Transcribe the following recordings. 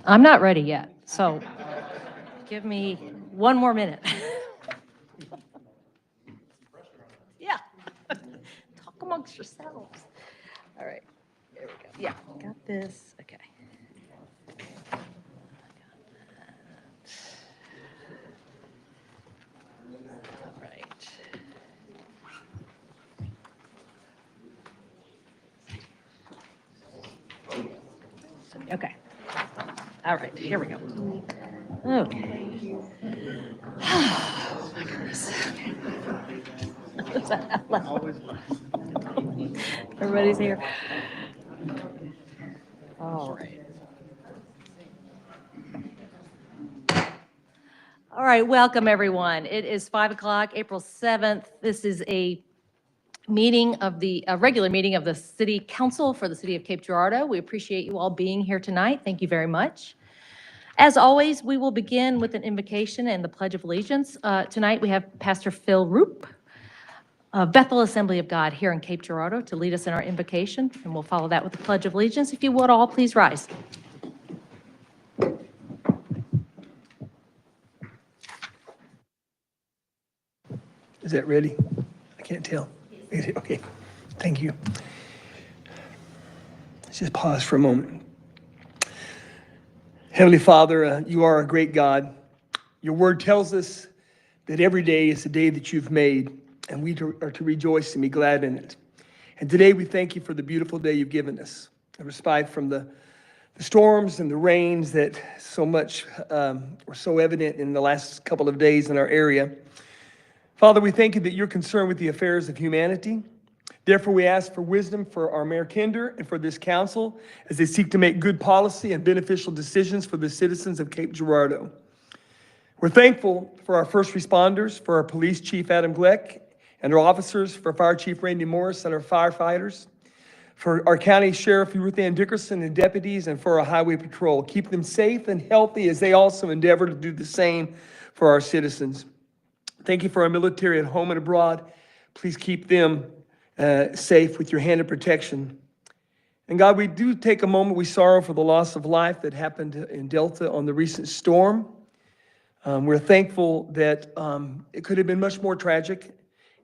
I'm not ready yet, so give me one more minute. Yeah. Talk amongst yourselves. All right, there we go. Yeah, got this. Okay. All right. Okay. All right, here we go. Okay. Oh, my goodness. Everybody's here. All right. All right, welcome everyone. It is 5 o'clock, April 7th. This is a regular meeting of the City Council for the City of Cape Girardeau. We appreciate you all being here tonight. Thank you very much. As always, we will begin with an invocation and the Pledge of Allegiance. Tonight we have Pastor Phil Roop of Bethel Assembly of God here in Cape Girardeau to lead us in our invocation, and we'll follow that with the Pledge of Allegiance. If you would all please rise. Is that ready? I can't tell. Okay, thank you. Let's just pause for a moment. Heavenly Father, you are a great God. Your word tells us that every day is the day that you've made, and we are to rejoice and be glad in it. And today we thank you for the beautiful day you've given us, a respite from the storms and the rains that so much were so evident in the last couple of days in our area. Father, we thank you that you're concerned with the affairs of humanity. Therefore, we ask for wisdom for our Mayor Kinder and for this council as they seek to make good policy and beneficial decisions for the citizens of Cape Girardeau. We're thankful for our first responders, for our police chief, Adam Gleck, and our officers, for Fire Chief Randy Morris and our firefighters, for our county sheriff, Ruth Ann Dickerson, and deputies, and for our highway patrol. Keep them safe and healthy as they also endeavor to do the same for our citizens. Thank you for our military at home and abroad. Please keep them safe with your hand of protection. And God, we do take a moment, we sorrow for the loss of life that happened in Delta on the recent storm. We're thankful that it could have been much more tragic,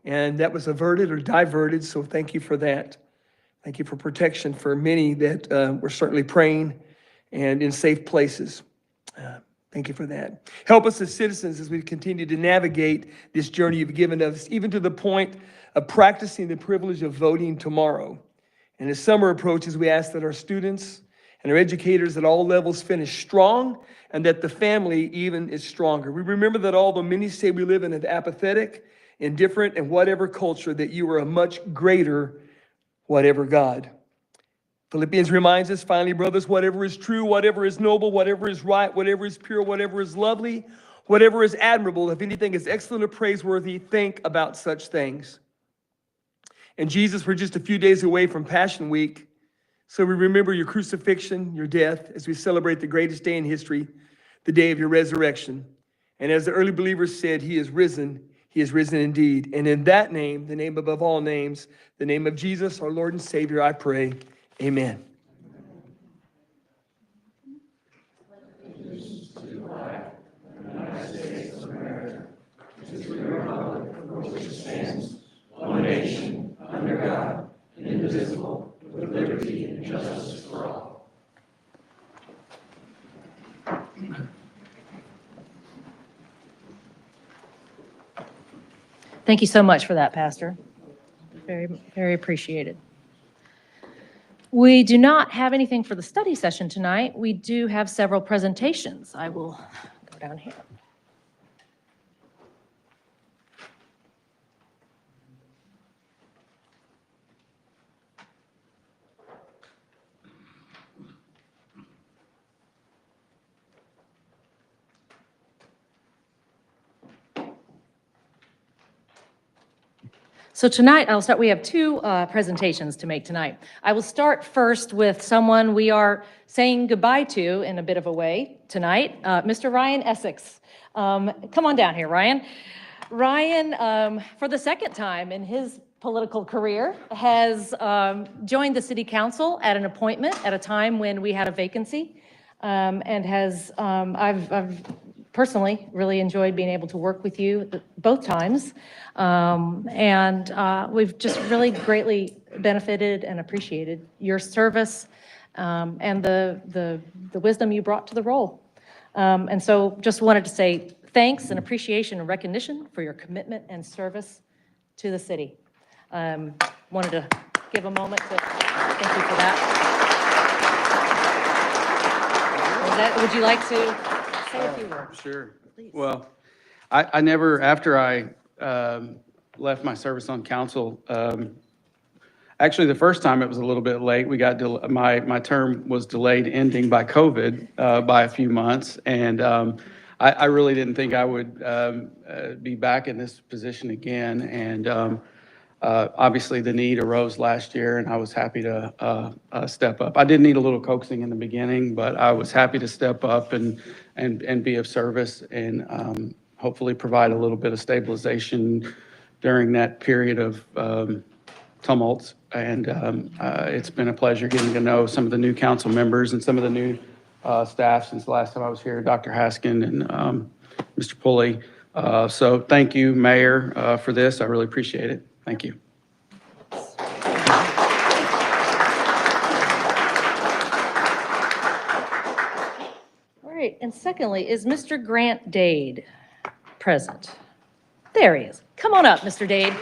and that was averted or diverted, so thank you for that. Thank you for protection for many that were certainly praying and in safe places. Thank you for that. Help us as citizens as we continue to navigate this journey you've given us, even to the point of practicing the privilege of voting tomorrow. And as summer approaches, we ask that our students and our educators at all levels finish strong and that the family even is stronger. We remember that although many say we live in an apathetic, indifferent, and whatever culture, that you are a much greater whatever God. Philippians reminds us, finally, brothers, whatever is true, whatever is noble, whatever is right, whatever is pure, whatever is lovely, whatever is admirable, if anything is excellent or praiseworthy, think about such things. And Jesus, we're just a few days away from Passion Week, so we remember your crucifixion, your death, as we celebrate the greatest day in history, the day of your resurrection. And as the early believers said, he is risen indeed. And in that name, the name above all names, the name of Jesus, our Lord and Savior, I pray. Amen. One nation, under God, indivisible, with liberty and justice for all. Thank you so much for that, Pastor. Very, very appreciated. We do not have anything for the study session tonight. We do have several presentations. I will go down here. So tonight, we have two presentations to make tonight. I will start first with someone we are saying goodbye to in a bit of a way tonight, Mr. Ryan Essex. Come on down here, Ryan. Ryan, for the second time in his political career, has joined the city council at an appointment at a time when we had a vacancy. and I've personally really enjoyed being able to work with you both times. We've just really greatly benefited and appreciated your service and the wisdom you brought to the role. And so just wanted to say thanks and appreciation and recognition for your commitment and service to the city. Wanted to give a moment to thank you for that. Would you like to say a few words? Sure. Please. Well, I never, after I left my service on council, actually, the first time it was a little bit late. We got, my term was delayed ending by COVID by a few months. And I really didn't think I would be back in this position again. And obviously, the need arose last year, and I was happy to step up. I did need a little coaxing in the beginning, but I was happy to step up and be of service and hopefully provide a little bit of stabilization during that period of tumults. And it's been a pleasure getting to know some of the new council members and some of the new staff since the last time I was here, Dr. Haskin and Mr. Pulley. So thank you, Mayor, for this. I really appreciate it. Thank you. All right, and secondly, is Mr. Grant Dade present? There he is. Come on up, Mr. Dade.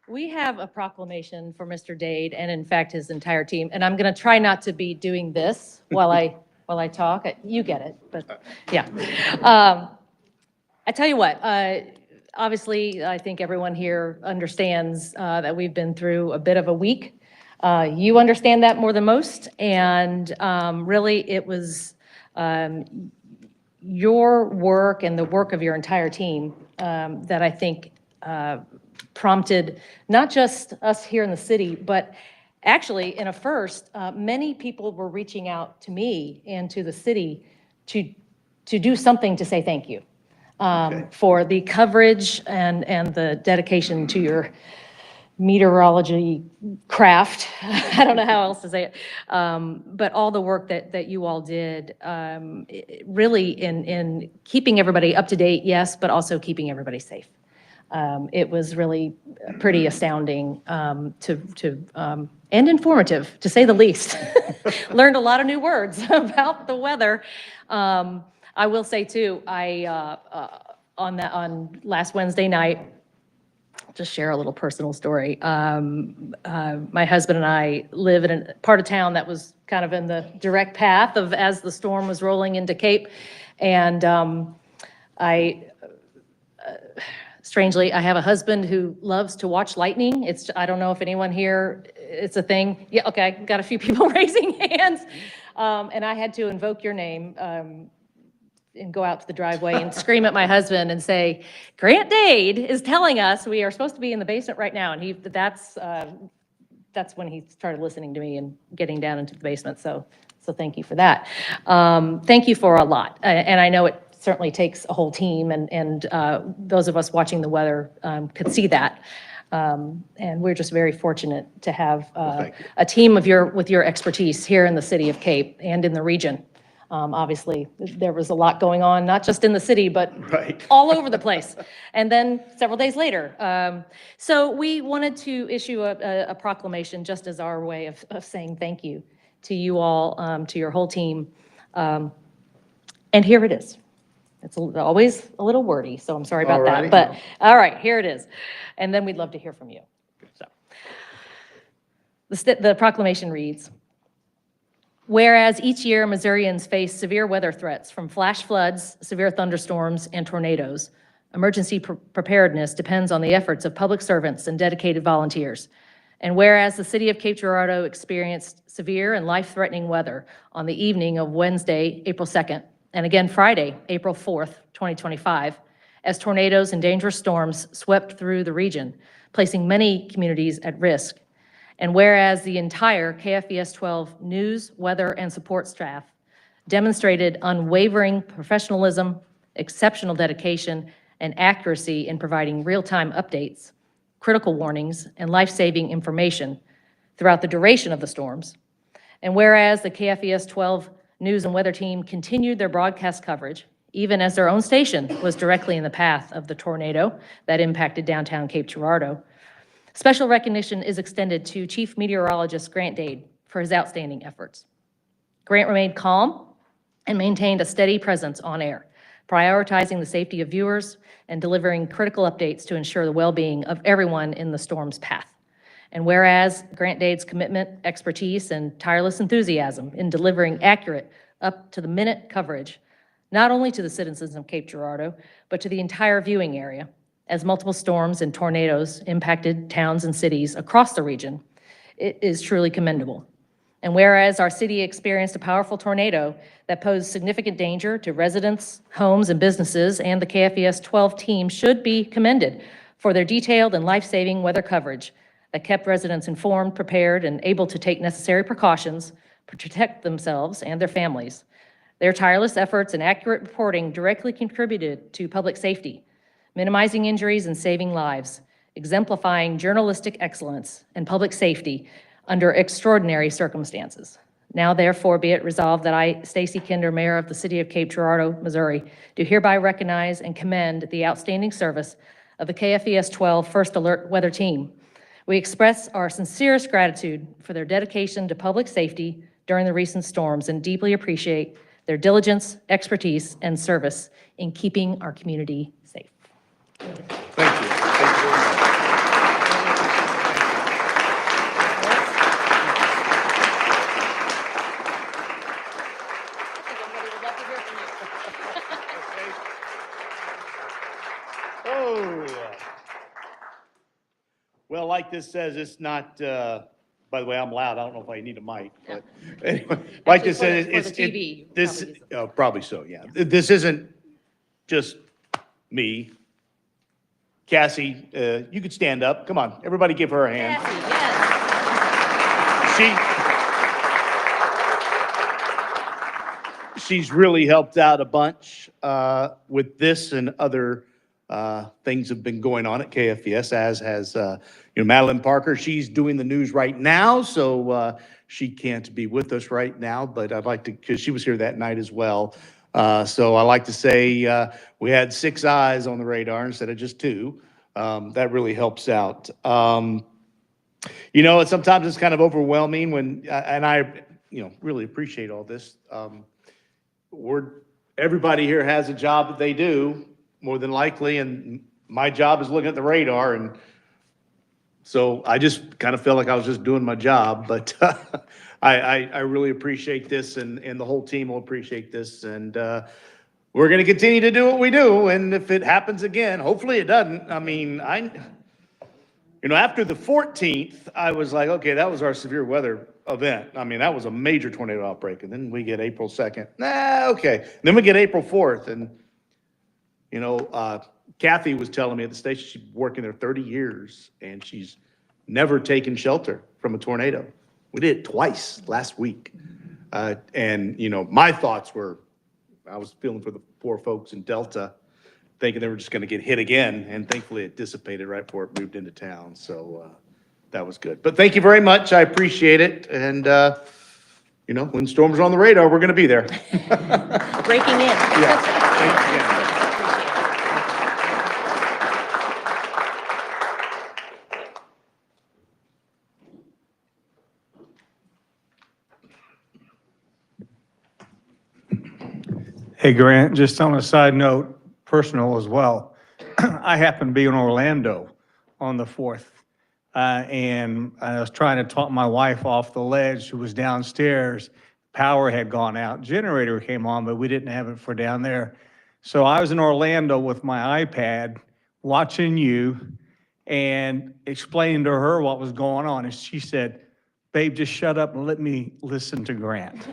We have a proclamation for Mr. Dade and in fact his entire team, and I'm going to try not to be doing this while I talk. You get it, but yeah. I tell you what, obviously, I think everyone here understands that we've been through a bit of a week. You understand that more than most, and really it was your work and the work of your entire team that I think prompted not just us here in the city, but actually in a first, many people were reaching out to me and to the city to do something to say thank you for the coverage and the dedication to your meteorology craft. I don't know how else to say it. But all the work that you all did really in keeping everybody up to date, yes, but also keeping everybody safe. It was really pretty astounding and informative, to say the least. Learned a lot of new words about the weather. I will say too, on last Wednesday night, just share a little personal story. My husband and I live in a part of town that was kind of in the direct path of as the storm was rolling into Cape, and strangely, I have a husband who loves to watch lightning. I don't know if anyone here, it's a thing. Yeah, okay, got a few people raising hands. And I had to invoke your name and go out to the driveway and scream at my husband and say, Grant Dade is telling us we are supposed to be in the basement right now. And that's when he started listening to me and getting down into the basement. So thank you for that. Thank you for a lot. And I know it certainly takes a whole team, and those of us watching the weather could see that. And we're just very fortunate to have a team with your expertise here in the city of Cape and in the region. Obviously, there was a lot going on, not just in the city, but all over the place. And then several days later. So we wanted to issue a proclamation just as our way of saying thank you to you all, to your whole team. And here it is. It's always a little wordy, so I'm sorry about that. But all right, here it is. And then we'd love to hear from you. So the proclamation reads, whereas each year Missourians face severe weather threats from flash floods, severe thunderstorms, and tornadoes, emergency preparedness depends on the efforts of public servants and dedicated volunteers. And whereas the city of Cape Girardeau experienced severe and life-threatening weather on the evening of Wednesday, April 2nd, and again Friday, April 4th, 2025, as tornadoes and dangerous storms swept through the region, placing many communities at risk. And whereas the entire KFVS 12 news, weather, and support staff demonstrated unwavering professionalism, exceptional dedication, and accuracy in providing real-time updates, critical warnings, and life-saving information throughout the duration of the storms. And whereas the KFES 12 News and Weather Team continued their broadcast coverage, even as their own station was directly in the path of the tornado that impacted downtown Cape Girardeau, special recognition is extended to Chief Meteorologist Grant Dade for his outstanding efforts. Grant remained calm and maintained a steady presence on air, prioritizing the safety of viewers and delivering critical updates to ensure the well-being of everyone in the storm's path. And whereas Grant Dade's commitment, expertise, and tireless enthusiasm in delivering accurate, up-to-the-minute coverage, not only to the citizens of Cape Girardeau, but to the entire viewing area, as multiple storms and tornadoes impacted towns and cities across the region, it is truly commendable. And whereas our city experienced a powerful tornado that posed significant danger to residents, homes, and businesses, and the KFES 12 team should be commended for their detailed and life-saving weather coverage that kept residents informed, prepared, and able to take necessary precautions to protect themselves and their families. Their tireless efforts and accurate reporting directly contributed to public safety, minimizing injuries and saving lives, exemplifying journalistic excellence and public safety under extraordinary circumstances. Now therefore be it resolved that I, Stacy Kinder, Mayor of the City of Cape Girardeau, Missouri, do hereby recognize and commend the outstanding service of the KFES 12 First Alert Weather Team. We express our sincerest gratitude for their dedication to public safety during the recent storms and deeply appreciate their diligence, expertise, and service in keeping our community safe. Thank you. Thank you very much. Oh. Well, like this says, it's not, by the way, I'm loud. I don't know if I need a mic, but anyway, like this says, For the it's, TV, this, probably probably so, yeah. This isn't just me. Cassie, you could stand up. Come on, everybody give her a hand. Cassie, yes. She's really helped out a bunch with this and other things have been going on at KFES, as has Madeline Parker. She's doing the news right now, so she can't be with us right now, but I'd like to, because she was here that night as well. So I like to say we had 6 eyes on the radar instead of just 2. That really helps out. Sometimes it's kind of overwhelming when, and I, really appreciate all this. Everybody here has a job that they do, more than likely, and my job is looking at the radar, and so I just kind of felt like I was just doing my job, but I really appreciate this, and the whole team will appreciate this, and we're going to continue to do what we do, and if it happens again, hopefully it doesn't. I mean, after the 14th, I was like, okay, that was our severe weather event. I mean, that was a major tornado outbreak, and then we get April 2nd. Okay. Then we get April 4th, and Kathy was telling me at the station, she's working there 30 years, and she's never taken shelter from a tornado. We did it twice last week. And my thoughts were, I was feeling for the poor folks in Delta, thinking they were just going to get hit again, and thankfully it dissipated right before it moved into town. So that was good. But thank you very much. I appreciate it. And, when storms are on the radar, we're going to be there. Breaking in. Yeah. Thanks again. Hey, Grant, just on a side note, personal as well. I happened to be in Orlando on the 4th, and I was trying to talk my wife off the ledge, who was downstairs. Power had gone out. Generator came on, but we didn't have it for down there. So I was in Orlando with my iPad watching you and explaining to her what was going on. And she said, "Babe, just shut up and let me listen to Grant."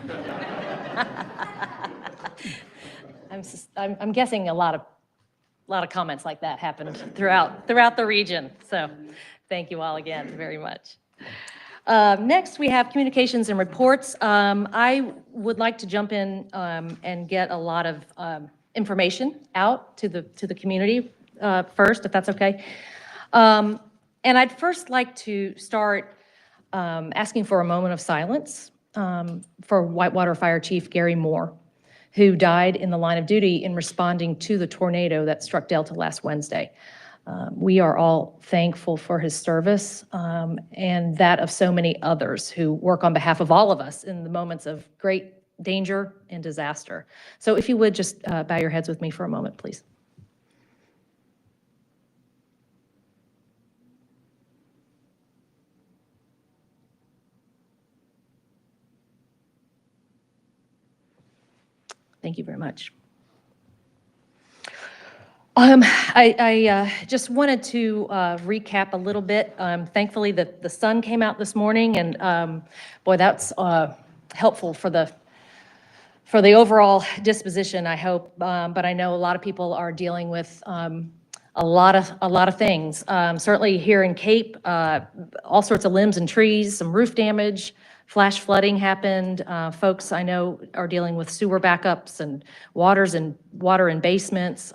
I'm guessing a lot of comments like that happened throughout the region. So thank you all again very much. Next, we have communications and reports. I would like to jump in and get a lot of information out to the community first, if that's okay. And I'd first like to start asking for a moment of silence for Whitewater Fire Chief Gary Moore, who died in the line of duty in responding to the tornado that struck Delta last Wednesday. We are all thankful for his service and that of so many others who work on behalf of all of us in the moments of great danger and disaster. So if you would just bow your heads with me for a moment, please. Thank you very much. I just wanted to recap a little bit. Thankfully, the sun came out this morning, and boy, that's helpful for the overall disposition, I hope. But I know a lot of people are dealing with a lot of things. Certainly here in Cape, all sorts of limbs and trees, some roof damage. Flash flooding happened. Folks I know are dealing with sewer backups and water in basements,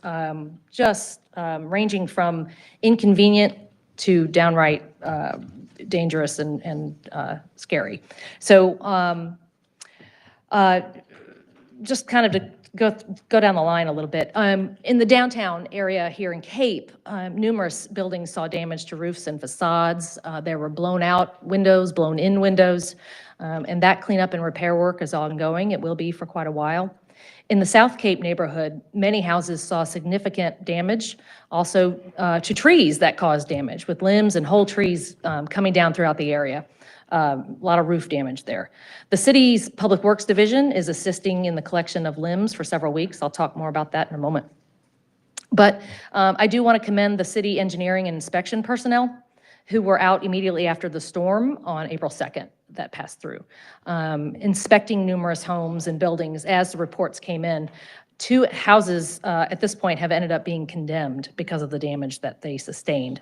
just ranging from inconvenient to downright dangerous and scary. So just kind of to go down the line a little bit. In the downtown area here in Cape, numerous buildings saw damage to roofs and facades. There were blown out windows, blown in windows, and that cleanup and repair work is ongoing. It will be for quite a while. In the South Cape neighborhood, many houses saw significant damage, also to trees that caused damage, with limbs and whole trees coming down throughout the area. A lot of roof damage there. The city's Public Works Division is assisting in the collection of limbs for several weeks. I'll talk more about that in a moment. But I do want to commend the city engineering and inspection personnel who were out immediately after the storm on April 2nd that passed through, inspecting numerous homes and buildings as the reports came in. 2 houses at this point have ended up being condemned because of the damage that they sustained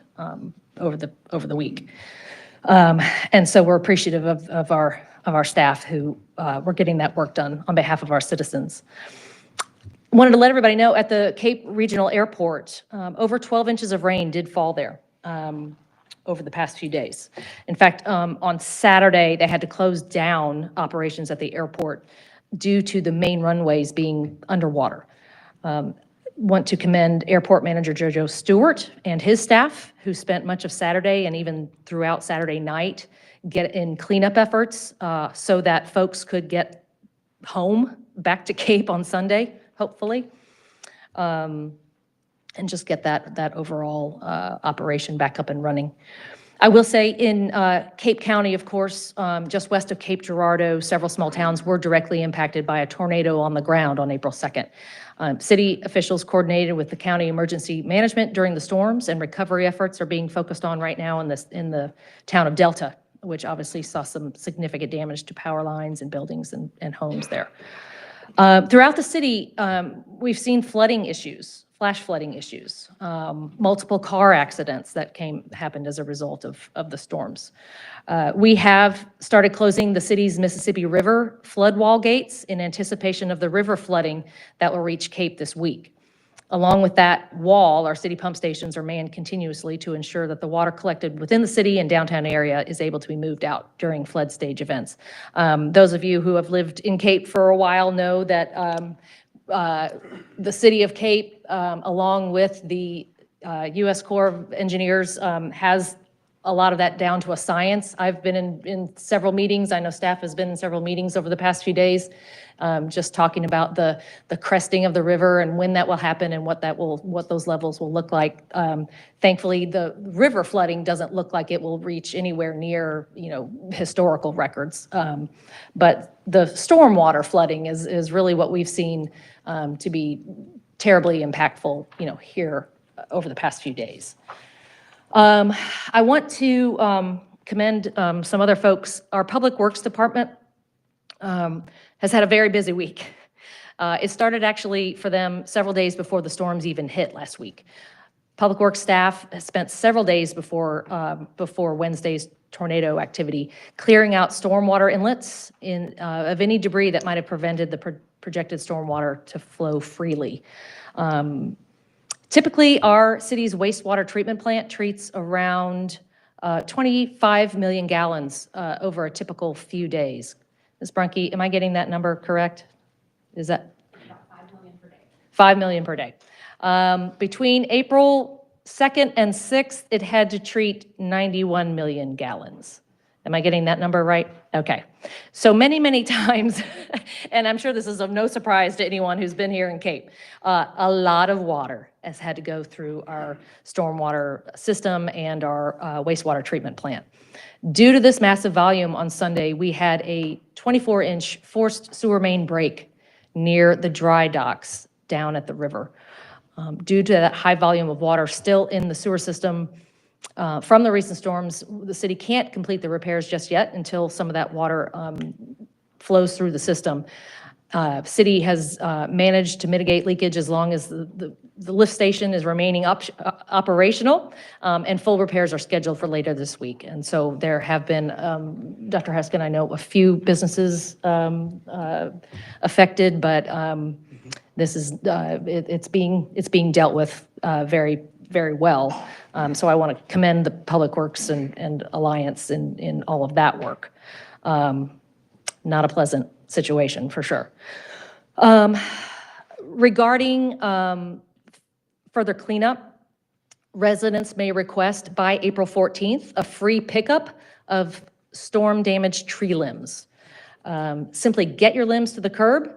over the week. And so we're appreciative of our staff who were getting that work done on behalf of our citizens. Wanted to let everybody know at the Cape Regional Airport, over 12 inches of rain did fall there over the past few days. In fact, on Saturday, they had to close down operations at the airport due to the main runways being underwater. Want to commend Airport Manager Jojo Stewart and his staff, who spent much of Saturday and even throughout Saturday night get in cleanup efforts so that folks could get home back to Cape on Sunday, hopefully, and just get that overall operation back up and running. I will say in Cape County, of course, just west of Cape Girardeau, several small towns were directly impacted by a tornado on the ground on April 2nd. City officials coordinated with the county emergency management during the storms, and recovery efforts are being focused on right now in the town of Delta, which obviously saw some significant damage to power lines and buildings and homes there. Throughout the city, we've seen flooding issues, flash flooding issues, multiple car accidents that happened as a result of the storms. We have started closing the city's Mississippi River flood wall gates in anticipation of the river flooding that will reach Cape this week. Along with that wall, our city pump stations are manned continuously to ensure that the water collected within the city and downtown area is able to be moved out during flood stage events. Those of you who have lived in Cape for a while know that the city of Cape, along with the U.S. Corps of Engineers, has a lot of that down to a science. I've been in several meetings. I know staff has been in several meetings over the past few days, just talking about the cresting of the river and when that will happen and what those levels will look like. Thankfully, the river flooding doesn't look like it will reach anywhere near, historical records. But the stormwater flooding is really what we've seen to be terribly impactful, here over the past few days. I want to commend some other folks. Our Public Works Department has had a very busy week. It started actually for them several days before the storms even hit last week. Public Works staff has spent several days before Wednesday's tornado activity clearing out stormwater inlets of any debris that might have prevented the projected stormwater to flow freely. Typically, our city's wastewater treatment plant treats around 25 million gallons over a typical few days. Ms. Brunke, am I getting that number correct? Is that? 5 million per day. Between April 2nd and 6th, it had to treat 91 million gallons. Am I getting that number right? Okay. So many, many times, and I'm sure this is of no surprise to anyone who's been here in Cape, a lot of water has had to go through our stormwater system and our wastewater treatment plant. Due to this massive volume on Sunday, we had a 24-inch forced sewer main break near the dry docks down at the river. Due to that high volume of water still in the sewer system from the recent storms, the city can't complete the repairs just yet until some of that water flows through the system. City has managed to mitigate leakage as long as the lift station is remaining operational, and full repairs are scheduled for later this week. And so there have been, Dr. Heskin, I know a few businesses affected, but this is it's being dealt with very, very well. So I want to commend the Public Works and Alliance in all of that work. Not a pleasant situation, for sure. Regarding further cleanup, residents may request by April 14th a free pickup of storm-damaged tree limbs. Simply get your limbs to the curb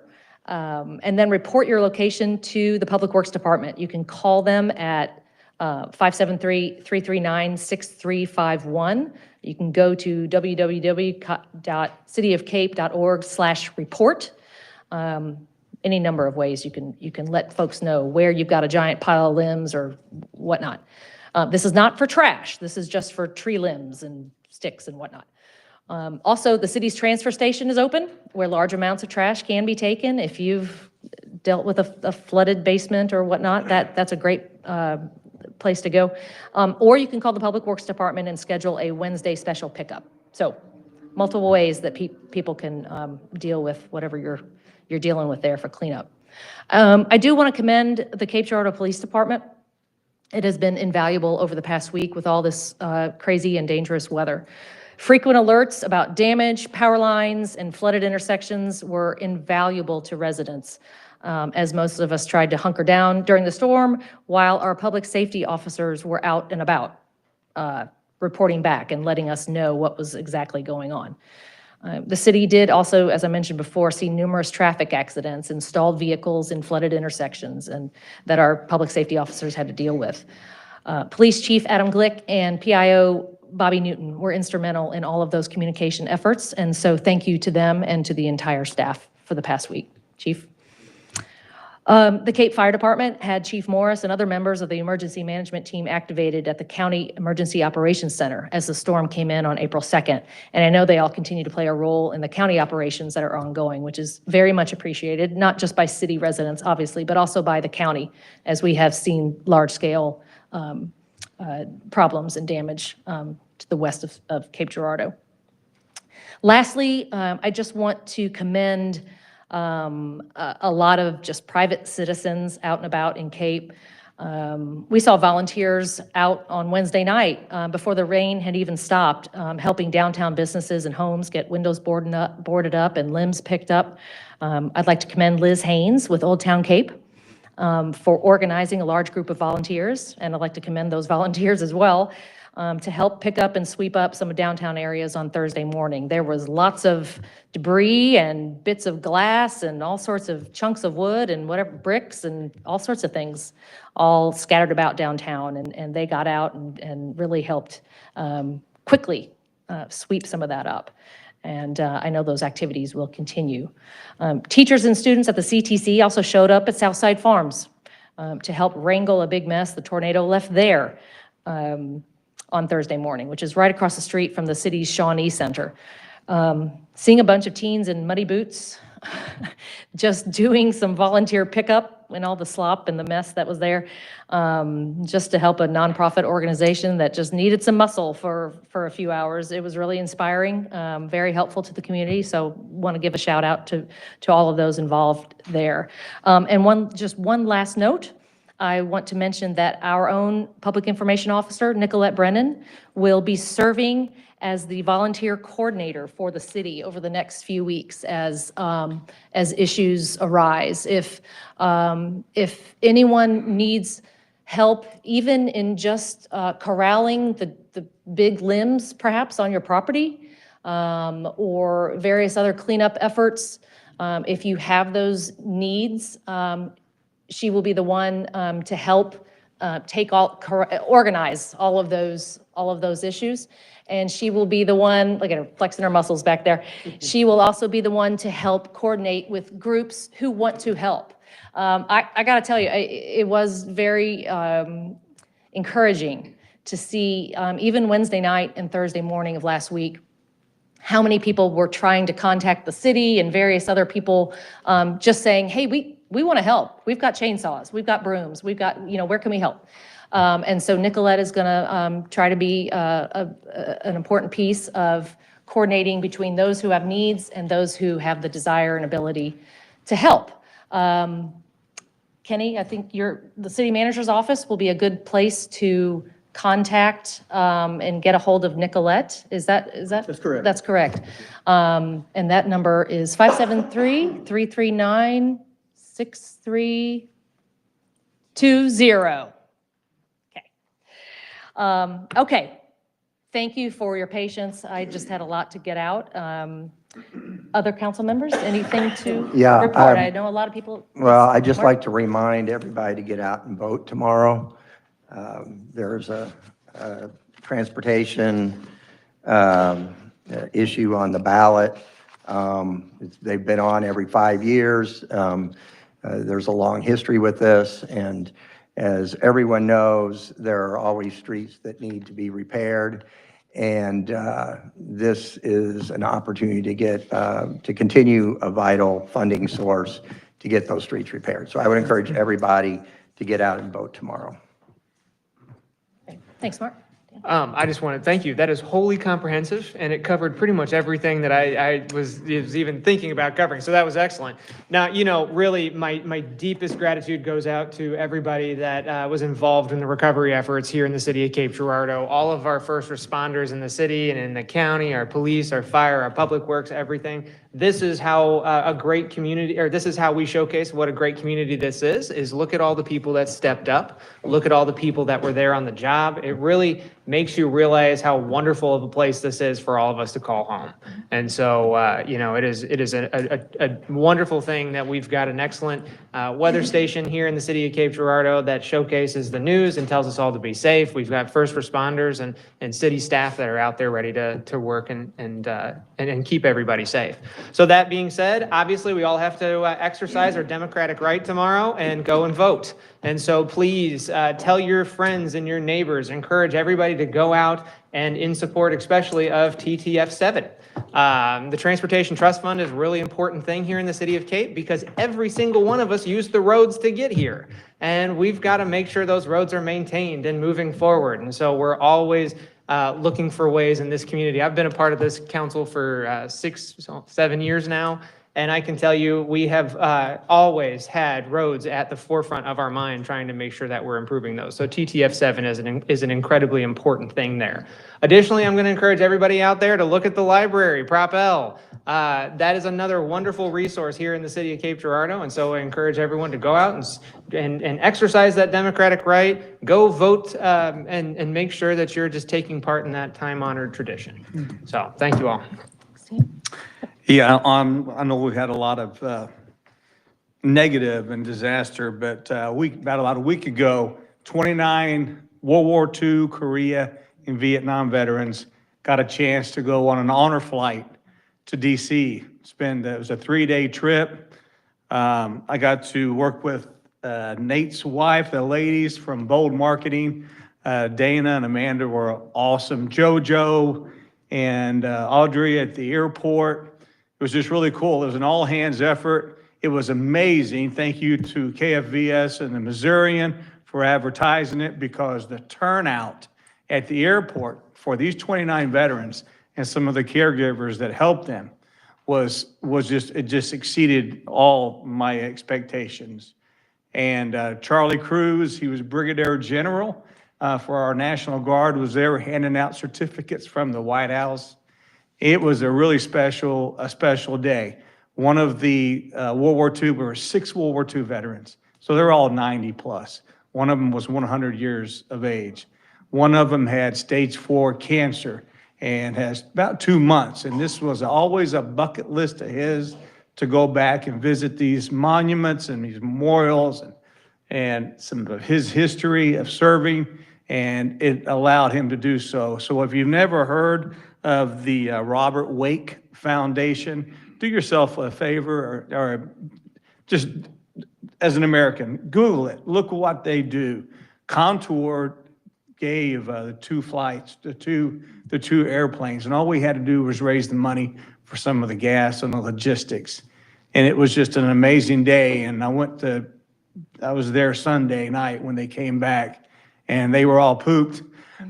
and then report your location to the Public Works Department. You can call them at 573-339-6351. You can go to www.cityofcape.org/report. Any number of ways you can let folks know where you've got a giant pile of limbs or whatnot. This is not for trash. This is just for tree limbs and sticks and whatnot. Also, the city's transfer station is open where large amounts of trash can be taken. If you've dealt with a flooded basement or whatnot, that's a great place to go. Or you can call the Public Works Department and schedule a Wednesday special pickup. So multiple ways that people can deal with whatever you're dealing with there for cleanup. I do want to commend the Cape Girardeau Police Department. It has been invaluable over the past week with all this crazy and dangerous weather. Frequent alerts about damage, power lines, and flooded intersections were invaluable to residents, as most of us tried to hunker down during the storm while our public safety officers were out and about reporting back and letting us know what was exactly going on. The city did also, as I mentioned before, see numerous traffic accidents and stalled vehicles in flooded intersections and that our public safety officers had to deal with. Police Chief Adam Glick and PIO Bobby Newton were instrumental in all of those communication efforts, and so thank you to them and to the entire staff for the past week. Chief. The Cape Fire Department had Chief Morris and other members of the emergency management team activated at the County Emergency Operations Center as the storm came in on April 2nd. And I know they all continue to play a role in the county operations that are ongoing, which is very much appreciated, not just by city residents, obviously, but also by the county, as we have seen large-scale problems and damage to the west of Cape Girardeau. Lastly, I just want to commend a lot of just private citizens out and about in Cape. We saw volunteers out on Wednesday night before the rain had even stopped, helping downtown businesses and homes get windows boarded up and limbs picked up. I'd like to commend Liz Haynes with Old Town Cape for organizing a large group of volunteers, and I'd like to commend those volunteers as well to help pick up and sweep up some of downtown areas on Thursday morning. There was lots of debris and bits of glass and all sorts of chunks of wood and whatever, bricks and all sorts of things all scattered about downtown, and they got out and really helped quickly sweep some of that up. And I know those activities will continue. Teachers and students at the CTC also showed up at Southside Farms to help wrangle a big mess the tornado left there on Thursday morning, which is right across the street from the city's Shawnee Center. Seeing a bunch of teens in muddy boots, just doing some volunteer pickup and all the slop and the mess that was there, just to help a nonprofit organization that just needed some muscle for a few hours. It was really inspiring, very helpful to the community. So want to give a shout out to all of those involved there. And one last note. I want to mention that our own Public Information Officer, Nicolette Brennan, will be serving as the volunteer coordinator for the city over the next few weeks as issues arise. If anyone needs help, even in just corralling the big limbs perhaps on your property, or various other cleanup efforts, if you have those needs, she will be the one to help organize all of those issues. And she will be the one, look at her flexing her muscles back there. She will also be the one to help coordinate with groups who want to help. I got to tell you, it was very encouraging to see, even Wednesday night and Thursday morning of last week, how many people were trying to contact the city and various other people, just saying, hey, we want to help. We've got chainsaws, we've got brooms, we've got, where can we help? And so Nicolette is going to try to be an important piece of coordinating between those who have needs and those who have the desire and ability to help. Kenny, I think the city manager's office will be a good place to contact and get a hold of Nicolette. Is that? That's correct. That's correct. And that number is 573-339-6320. Okay. Thank you for your patience. I just had a lot to get out. Other council members, anything to Yeah, report? I know a lot of people. Well, I'd just Mark? like to remind everybody to get out and vote tomorrow. There's a transportation issue on the ballot. They've been on every 5 years. There's a long history with this, and as everyone knows, there are always streets that need to be repaired. And this is an opportunity to get, to continue a vital funding source to get those streets repaired. So I would encourage everybody to get out and vote tomorrow. Okay. Thanks, Mark. I just want to thank you. That is wholly comprehensive, and it covered pretty much everything that I was even thinking about covering. So that was excellent. Now, really, my deepest gratitude goes out to everybody that was involved in the recovery efforts here in the city of Cape Girardeau. All of our first responders in the city and in the county, our police, our fire, our public works, everything. This is how a great community, or this is how we showcase what a great community this is look at all the people that stepped up, look at all the people that were there on the job. It really makes you realize how wonderful of a place this is for all of us to call home. And so, it is a wonderful thing that we've got an excellent weather station here in the city of Cape Girardeau that showcases the news and tells us all to be safe. We've got first responders and city staff that are out there ready to work and keep everybody safe. So that being said, obviously we all have to exercise our democratic right tomorrow and go and vote. And so please tell your friends and your neighbors, encourage everybody to go out and in support especially of TTF7. The Transportation Trust Fund is a really important thing here in the city of Cape because every single one of us used the roads to get here. And we've got to make sure those roads are maintained and moving forward. And so we're always looking for ways in this community. I've been a part of this council for 7 years now. And I can tell you, we have always had roads at the forefront of our mind, trying to make sure that we're improving those. So TTF7 is an incredibly important thing there. Additionally, I'm going to encourage everybody out there to look at the library, Prop L. That is another wonderful resource here in the city of Cape Girardeau. And so I encourage everyone to go out and exercise that democratic right, go vote, and make sure that you're just taking part in that time-honored tradition. So thank you all. Yeah, I know we've had a lot of negative and disaster, but about a week ago, 29 World War II, Korea, and Vietnam veterans got a chance to go on an honor flight to DC. It was a 3-day trip. I got to work with Nate's wife, the ladies from Bold Marketing. Dana and Amanda were awesome. JoJo and Audrey at the airport. It was just really cool. It was an all-hands effort. It was amazing. Thank you to KFVS and the Missourian for advertising it, because the turnout at the airport for these 29 veterans and some of the caregivers that helped them was just exceeded all my expectations. And Charlie Cruz, he was Brigadier General for our National Guard, was there handing out certificates from the White House. It was a really special day. One of the World War II, there were 6 World War II veterans, so they're all 90 plus. One of them was 100 years of age. One of them had stage 4 cancer and has about 2 months. And this was always a bucket list of his to go back and visit these monuments and these memorials and some of his history of serving, and it allowed him to do so. So if you've never heard of the Robert Wake Foundation, do yourself a favor or just as an American, Google it, look what they do. Contour gave the 2 flights, the two airplanes, and all we had to do was raise the money for some of the gas and the logistics. And it was just an amazing day, and I was there Sunday night when they came back, and they were all pooped,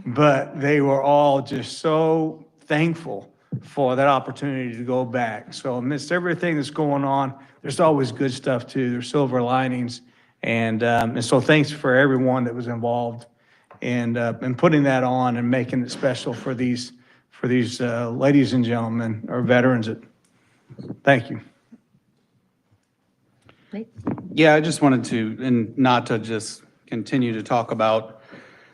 but they were all just so thankful for that opportunity to go back. So amidst everything that's going on, there's always good stuff too. There's silver linings. And so thanks for everyone that was involved and putting that on and making it special for these ladies and gentlemen, or veterans. Thank you. Nate? Yeah, I just wanted to, and not to just continue to talk about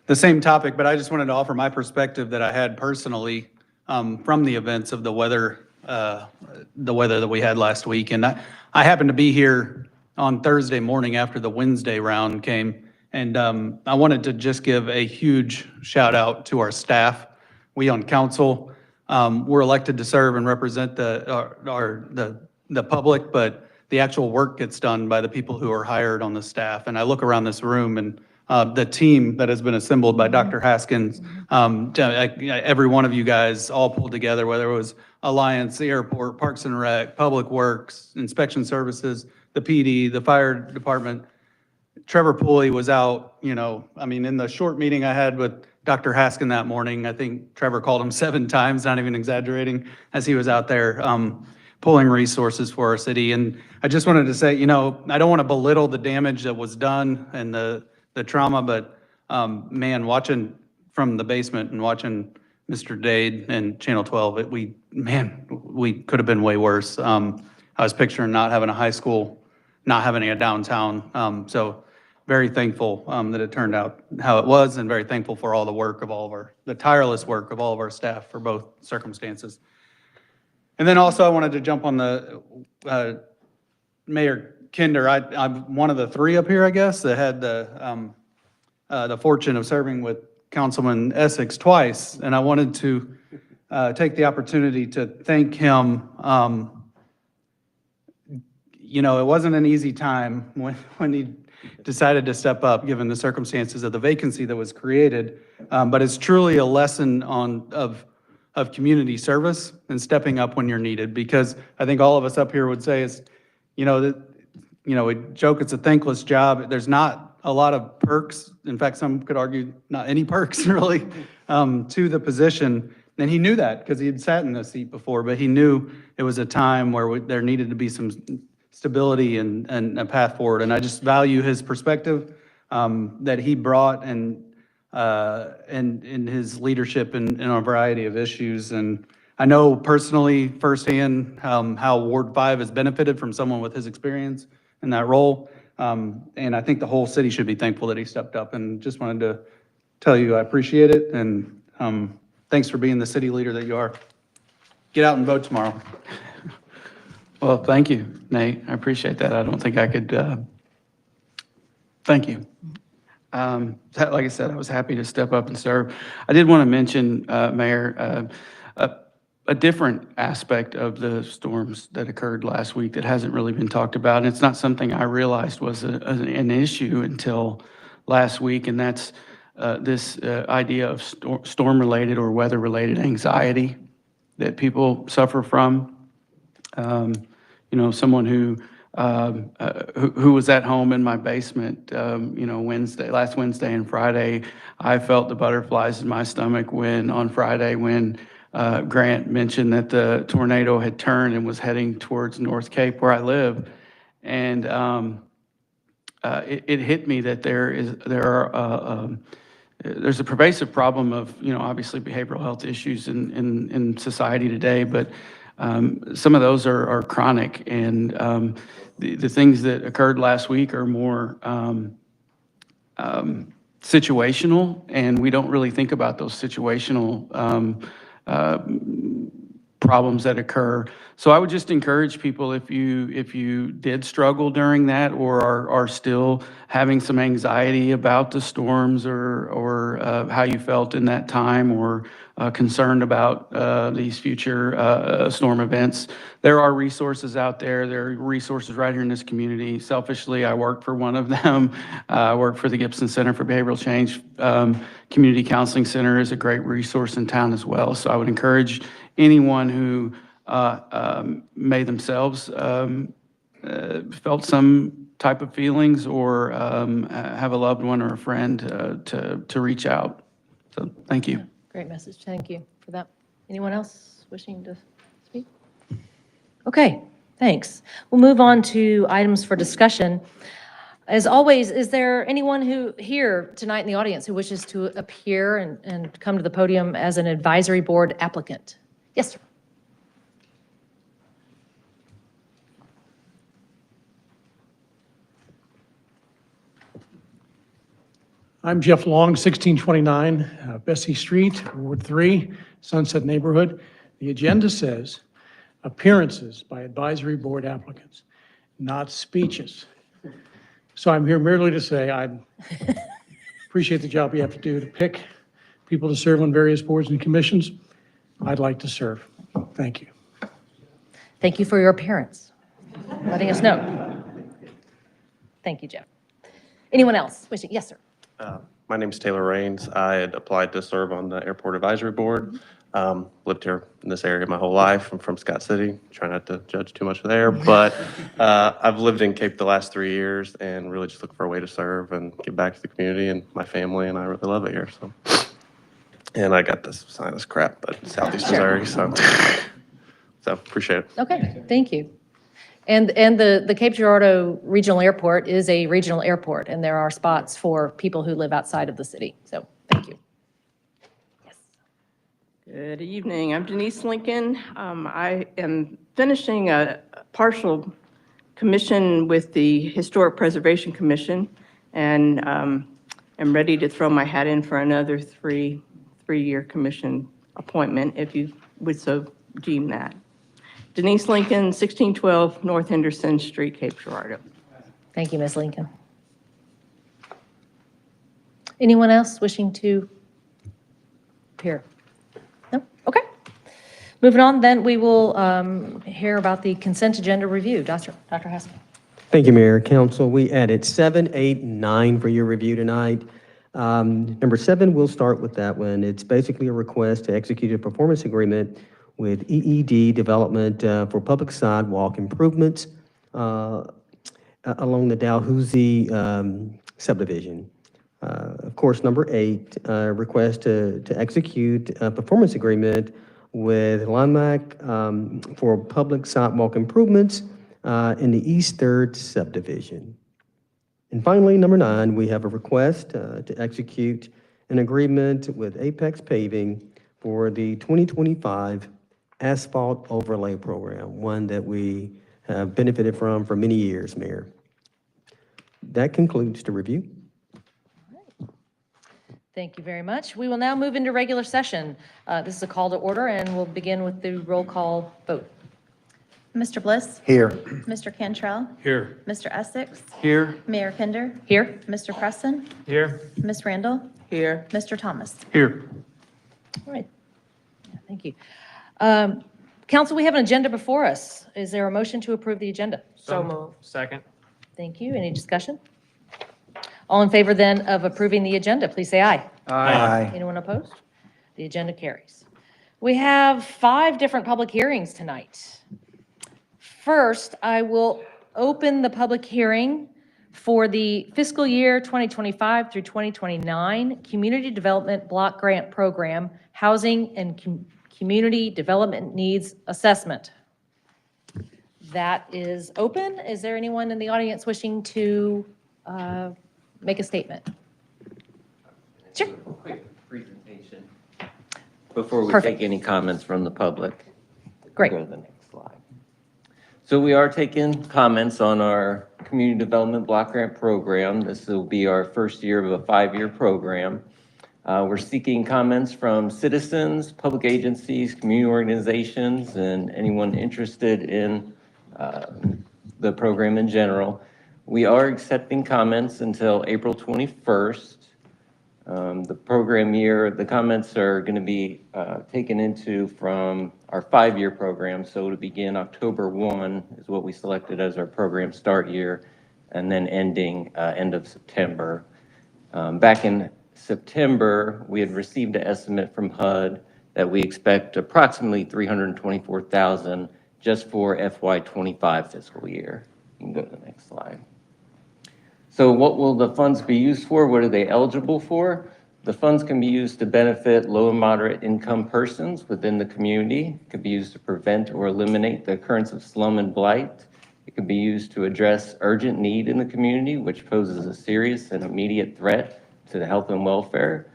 the same topic, but I just wanted to offer my perspective that I had personally from the events of the weather that we had last week. And I happened to be here on Thursday morning after the Wednesday round came. And I wanted to just give a huge shout out to our staff. We on council, we're elected to serve and represent the public, but the actual work gets done by the people who are hired on the staff. And I look around this room and the team that has been assembled by Dr. Haskins, every one of you guys all pulled together, whether it was Alliance, the airport, Parks and Rec, Public Works, Inspection Services, the PD, the fire department. Trevor Pulley was out, in the short meeting I had with Dr. Haskin that morning, I think Trevor called him 7 times, not even exaggerating, as he was out there pulling resources for our city. And I just wanted to say, I don't want to belittle the damage that was done and the trauma, but man, watching from the basement and watching Mr. Dade and Channel 12, we could have been way worse. I was picturing not having a high school, not having a downtown. So very thankful that it turned out how it was, and very thankful for all the work of the tireless work of all of our staff for both circumstances. And then also I wanted to jump on the Mayor Kinder. I'm one of the 3 up here, I guess, that had the fortune of serving with Councilman Essex twice. And I wanted to take the opportunity to thank him. It wasn't an easy time when he decided to step up, given the circumstances of the vacancy that was created. But it's truly a lesson of community service and stepping up when you're needed, because I think all of us up here would say is, we joke it's a thankless job. There's not a lot of perks. In fact, some could argue not any perks really to the position. And he knew that because he had sat in the seat before, but he knew it was a time where there needed to be some stability and a path forward. And I just value his perspective that he brought and in his leadership in a variety of issues. And I know personally firsthand how Ward 5 has benefited from someone with his experience in that role. And I think the whole city should be thankful that he stepped up, and just wanted to tell you I appreciate it. And thanks for being the city leader that you are. Get out and vote tomorrow. Well, thank you, Nate. I appreciate that. I don't think I could, thank you. Like I said, I was happy to step up and serve. I did want to mention, Mayor, a different aspect of the storms that occurred last week that hasn't really been talked about. And it's not something I realized was an issue until last week, and that's this idea of storm-related or weather-related anxiety that people suffer from. Someone who was at home in my basement, last Wednesday and Friday, I felt the butterflies in my stomach on Friday when Grant mentioned that the tornado had turned and was heading towards North Cape where I live. And it hit me that there's a pervasive problem of, obviously behavioral health issues in society today, but some of those are chronic. And the things that occurred last week are more situational, and we don't really think about those situational problems that occur. So I would just encourage people, if you did struggle during that, or are still having some anxiety about the storms, or how you felt in that time, or concerned about these future storm events, there are resources out there. There are resources right here in this community. Selfishly, I work for one of them. I work for the Gibson Center for Behavioral Change. Community Counseling Center is a great resource in town as well. So I would encourage anyone who may themselves felt some type of feelings, or have a loved one or a friend to reach out. So thank you. Great message. Thank you for that. Anyone else wishing to speak? Okay, thanks. We'll move on to items for discussion. As always, is there anyone who here tonight in the audience who wishes to appear and come to the podium as an advisory board applicant? Yes, sir. I'm Jeff Long, 1629 Bessie Street, Ward 3, Sunset Neighborhood. The agenda says appearances by advisory board applicants, not speeches. So I'm here merely to say I appreciate the job you have to do to pick people to serve on various boards and commissions. I'd like to serve. Thank you. Thank you for your appearance, letting us know. Thank you, Jeff. Anyone else wishing? Yes, sir. My name's Taylor Raines. I had applied to serve on the Airport Advisory Board. Lived here in this area my whole life. I'm from Scott City. Try not to judge too much there, but I've lived in Cape the last 3 years and really just look for a way to serve and give back to the community and my family, and I really love it here. So, and I got this sinus crap, but Southeast Missouri, so appreciate it. Okay, thank you. And the Cape Girardeau Regional Airport is a regional airport, and there are spots for people who live outside of the city. So, thank you. Yes. Good evening. I'm Denise Lincoln. I am finishing a partial commission with the Historic Preservation Commission, and am ready to throw my hat in for another three-year commission appointment, if you would so deem that. Denise Lincoln, 1612 North Henderson Street, Cape Girardeau. Thank you, Ms. Lincoln. Anyone else wishing to appear? No? Okay. Moving on, then we will hear about the consent agenda review. Dr. Haskell. Thank you, Mayor, Council. We added 7, 8, and 9 for your review tonight. Number 7, we'll start with that one. It's basically a request to execute a performance agreement with EED Development for public sidewalk improvements along the Dalhousie subdivision. Of course, number 8, request to execute a performance agreement with Limac for public sidewalk improvements in the East 3rd subdivision. And finally, number 9, we have a request to execute an agreement with Apex Paving for the 2025 Asphalt Overlay Program, one that we have benefited from for many years, Mayor. That concludes the review. Thank you very much. We will now move into regular session. This is a call to order, and we'll begin with the roll call vote. Mr. Bliss? Here. Mr. Cantrell? Here. Mr. Essex? Here. Mayor Kinder? Here. Mr. Preston? Here. Ms. Randall? Here. Mr. Thomas? Here. All right. Yeah, thank you. Council, we have an agenda before us. Is there a motion to approve the agenda? So moved. Second. Thank you. Any discussion? All in favor then of approving the agenda, please say aye. Aye. Anyone opposed? The agenda carries. We have 5 different public hearings tonight. First, I will open the public hearing for the fiscal year 2025 through 2029 Community Development Block Grant Program Housing and Community Development Needs Assessment. That is open. Is there anyone in the audience wishing to make a statement. Sure. Quick presentation before we Perfect. take any comments from the public. Great. Go to the next slide. So we are taking comments on our Community Development Block Grant Program. This will be our first year of a 5-year program. We're seeking comments from citizens, public agencies, community organizations, and anyone interested in the program in general. We are accepting comments until April 21st. The program year, the comments are going to be taken into from our 5-year program. So to begin October 1 is what we selected as our program start year, and then ending end of September. Back in September, we had received an estimate from HUD that we expect approximately $324,000 just for FY25 fiscal year. You can go to the next slide. So what will the funds be used for? What are they eligible for? The funds can be used to benefit low and moderate income persons within the community. It could be used to prevent or eliminate the occurrence of slum and blight. It can be used to address urgent need in the community, which poses a serious and immediate threat to the health and welfare.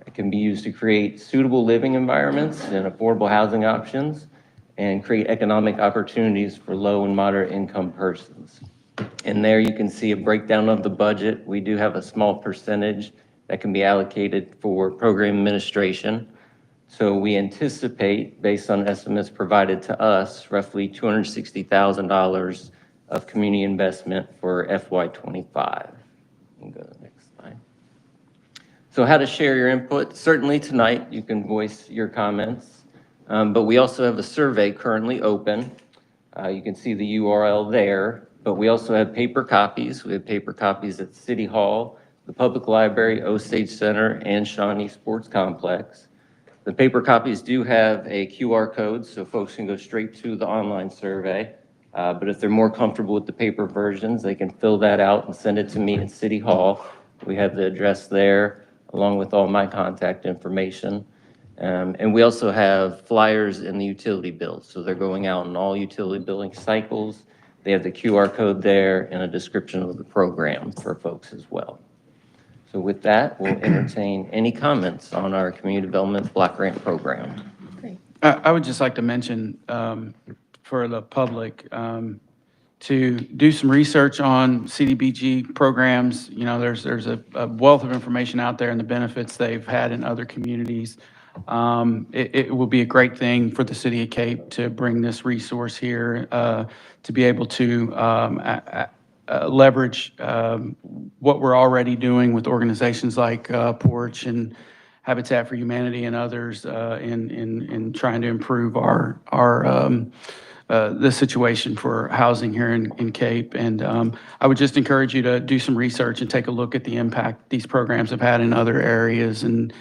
It can be used to create suitable living environments and affordable housing options and create economic opportunities for low and moderate income persons. And there you can see a breakdown of the budget. We do have a small percentage that can be allocated for program administration. So we anticipate, based on estimates provided to us, roughly $260,000 of community investment for FY25. You can go to the next slide. So how to share your input? Certainly tonight you can voice your comments, but we also have a survey currently open. You can see the URL there, but we also have paper copies. We have paper copies at City Hall, the Public Library, Osage Center, and Shawnee Sports Complex. The paper copies do have a QR code, so folks can go straight to the online survey. But if they're more comfortable with the paper versions, they can fill that out and send it to me at City Hall. We have the address there, along with all my contact information. And we also have flyers in the utility bills. So they're going out in all utility billing cycles. They have the QR code there and a description of the program for folks as well. So with that, we'll entertain any comments on our Community Development Block Grant Program. I would just like to mention for the public to do some research on CDBG programs. You know, there's a wealth of information out there and the benefits they've had in other communities. It will be a great thing for the city of Cape to bring this resource here to be able to leverage what we're already doing with organizations like Porch and Habitat for Humanity and others in trying to improve the situation for housing here in Cape. And I would just encourage you to do some research and take a look at the impact these programs have had in other areas and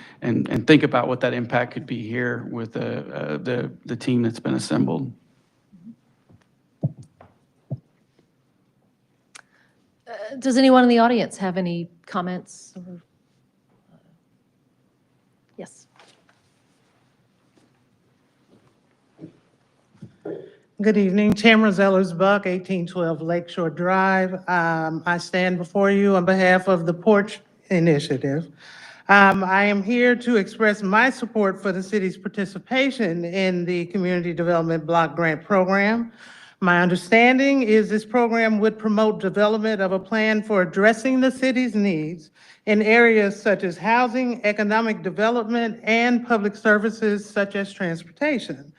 think about what that impact could be here with the team that's been assembled. Does anyone in the audience have any comments? Yes. Good evening, Tamara Zellers-Buck, 1812 Lakeshore Drive. I stand before you on behalf of the Porch Initiative. I am here to express my support for the city's participation in the Community Development Block Grant Program. My understanding is this program would promote development of a plan for addressing the city's needs in areas such as housing, economic development, and public services such as transportation.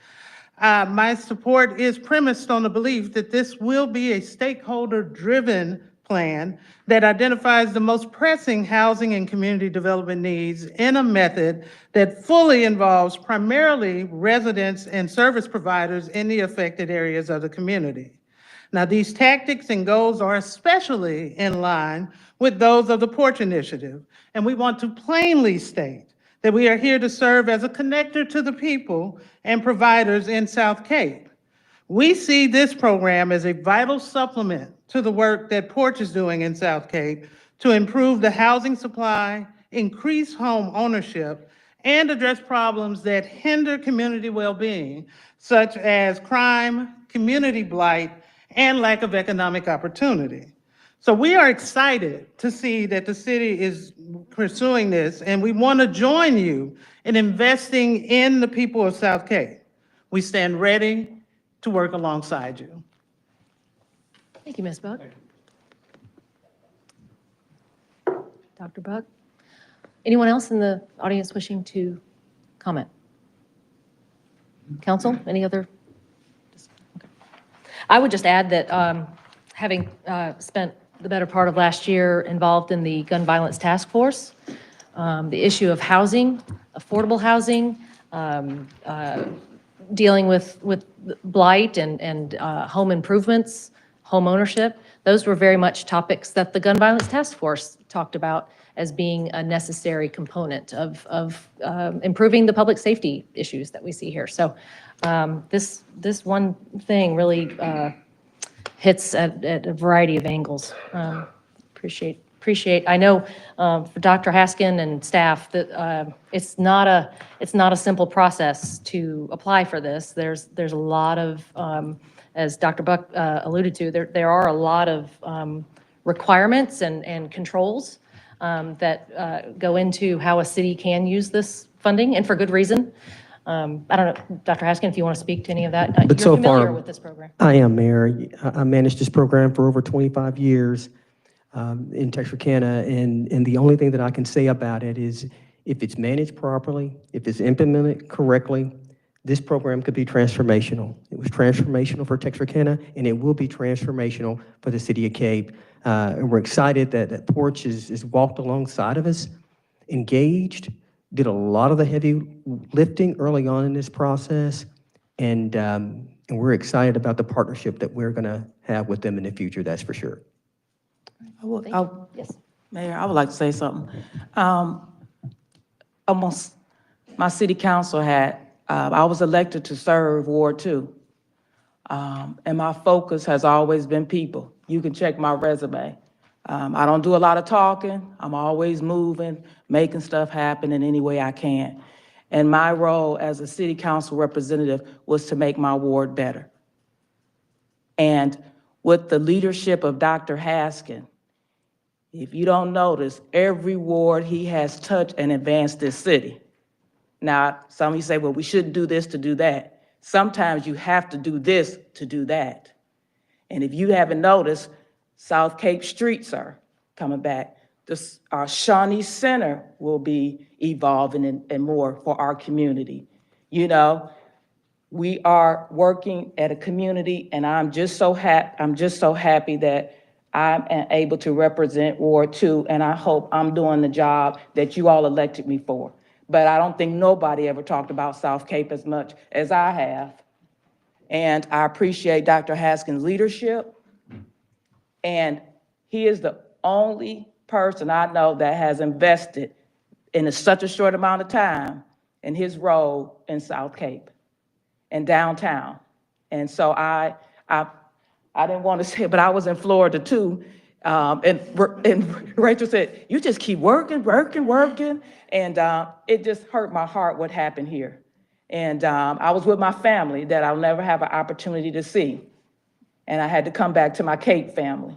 My support is premised on the belief that this will be a stakeholder-driven plan that identifies the most pressing housing and community development needs in a method that fully involves primarily residents and service providers in the affected areas of the community. Now, these tactics and goals are especially in line with those of the Porch Initiative, and we want to plainly state that we are here to serve as a connector to the people and providers in South Cape. We see this program as a vital supplement to the work that Porch is doing in South Cape to improve the housing supply, increase home ownership, and address problems that hinder community well-being, such as crime, community blight, and lack of economic opportunity. So we are excited to see that the city is pursuing this, and we want to join you in investing in the people of South Cape. We stand ready to work alongside you. Thank you, Ms. Buck. Dr. Buck? Anyone else in the audience wishing to comment? Council, any other? Okay. I would just add that having spent the better part of last year involved in the gun violence task force, the issue of housing, affordable housing, dealing with blight and home improvements, home ownership, those were very much topics that the gun violence task force talked about as being a necessary component of improving the public safety issues that we see here. So this one thing really hits at a variety of angles. Appreciate. I know for Dr. Haskin and staff that it's not a simple process to apply for this. There's a lot of, as Dr. Buck alluded to, there are a lot of requirements and controls that go into how a city can use this funding, and for good reason. I don't know, Dr. Haskin, if you want to speak to any of that. But You're so familiar far, with this program. I am, Mayor. I managed this program for over 25 years in Texarkana, and the only thing that I can say about it is if it's managed properly, if it's implemented correctly, this program could be transformational. It was transformational for Texarkana, and it will be transformational for the city of Cape. And we're excited that Porch is walked alongside of us, engaged, did a lot of the heavy lifting early on in this process, and we're excited about the partnership that we're going to have with them in the future, that's for sure. Yes. Mayor, I would like to say something. Almost, my city council had, I was elected to serve Ward 2. And my focus has always been people. You can check my resume. I don't do a lot of talking. I'm always moving, making stuff happen in any way I can. And my role as a city council representative was to make my ward better. And with the leadership of Dr. Haskin, if you don't notice, every ward he has touched and advanced this city. Now, some of you say, well, we shouldn't do this to do that. Sometimes you have to do this to do that. And if you haven't noticed, South Cape streets are coming back. Our Shawnee Center will be evolving and more for our community. You know, we are working at a community, and I'm just so happy that I'm able to represent Ward 2, and I hope I'm doing the job that you all elected me for. But I don't think nobody ever talked about South Cape as much as I have. And I appreciate Dr. Haskin's leadership. And he is the only person I know that has invested in such a short amount of time in his role in South Cape and downtown. And so I didn't want to say, but I was in Florida too. And Rachel said, you just keep working. And it just hurt my heart what happened here. And I was with my family that I'll never have an opportunity to see. And I had to come back to my Cape family.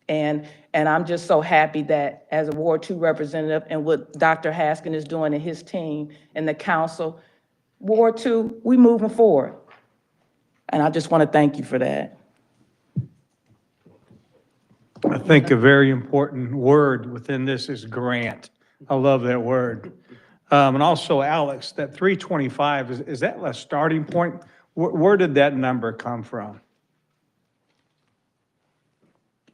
And I'm just so happy that as a Ward 2 representative and what Dr. Haskin is doing and his team and the council, Ward 2, we moving forward. And I just want to thank you for that. I think a very important word within this is grant. I love that word. And also, Alex, that 325, is that a starting point? Where did that number come from?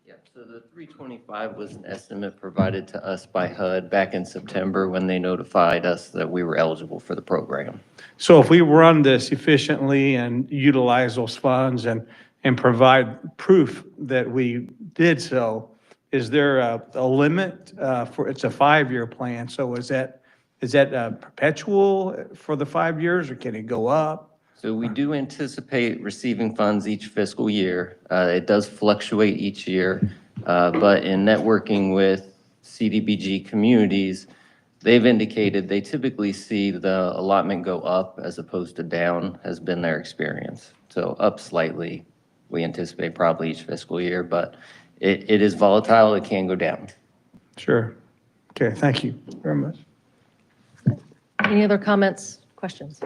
Yeah, so the 325 was an estimate provided to us by HUD back in September when they notified us that we were eligible for the program. So if we run this efficiently and utilize those funds and provide proof that we did so, is there a limit for, it's a 5-year plan, so is that perpetual for the 5 years, or can it go up? So we do anticipate receiving funds each fiscal year. It does fluctuate each year, but in networking with CDBG communities, they've indicated they typically see the allotment go up as opposed to down, has been their experience. So up slightly, we anticipate probably each fiscal year, but it is volatile, it can go down. Sure. Okay, thank you very much. Any other comments, questions?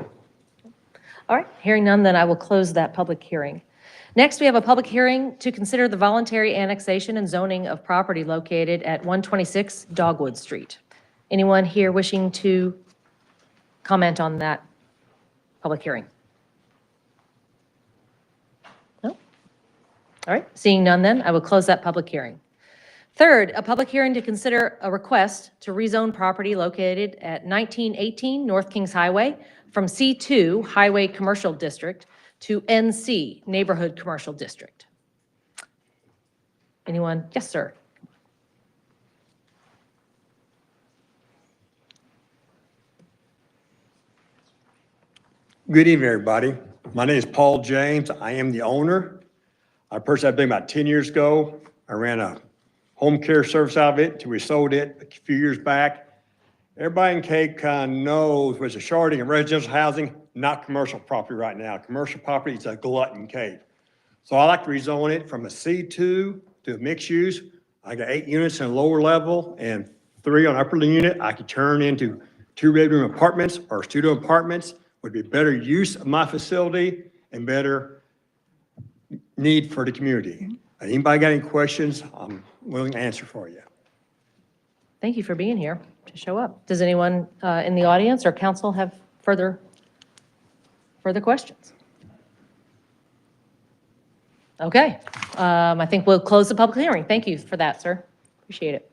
All right, hearing none, then I will close that public hearing. Next, we have a public hearing to consider the voluntary annexation and zoning of property located at 126 Dogwood Street. Anyone here wishing to comment on that public hearing? No? All right, seeing none then, I will close that public hearing. Third, a public hearing to consider a request to rezone property located at 1918 North Kings Highway from C2 Highway Commercial District to NC Neighborhood Commercial District. Anyone? Yes, sir. Good evening, everybody. My name is Paul James. I am the owner. I purchased that building about 10 years ago. I ran a home care service out of it until we sold it a few years back. Everybody in Cape Cod knows what's a shortage of residential housing, not commercial property right now. Commercial property is a glut in Cape. So I like to rezone it from a C2 to a mixed use. I got 8 units in a lower level and 3 on upper unit. I could turn into 2-bedroom apartments or studio apartments. Would be better use of my facility and better need for the community. Anybody got any questions? I'm willing to answer for you. Thank you for being here to show up. Does anyone in the audience or council have further questions? Okay, I think we'll close the public hearing. Thank you for that, sir. Appreciate it.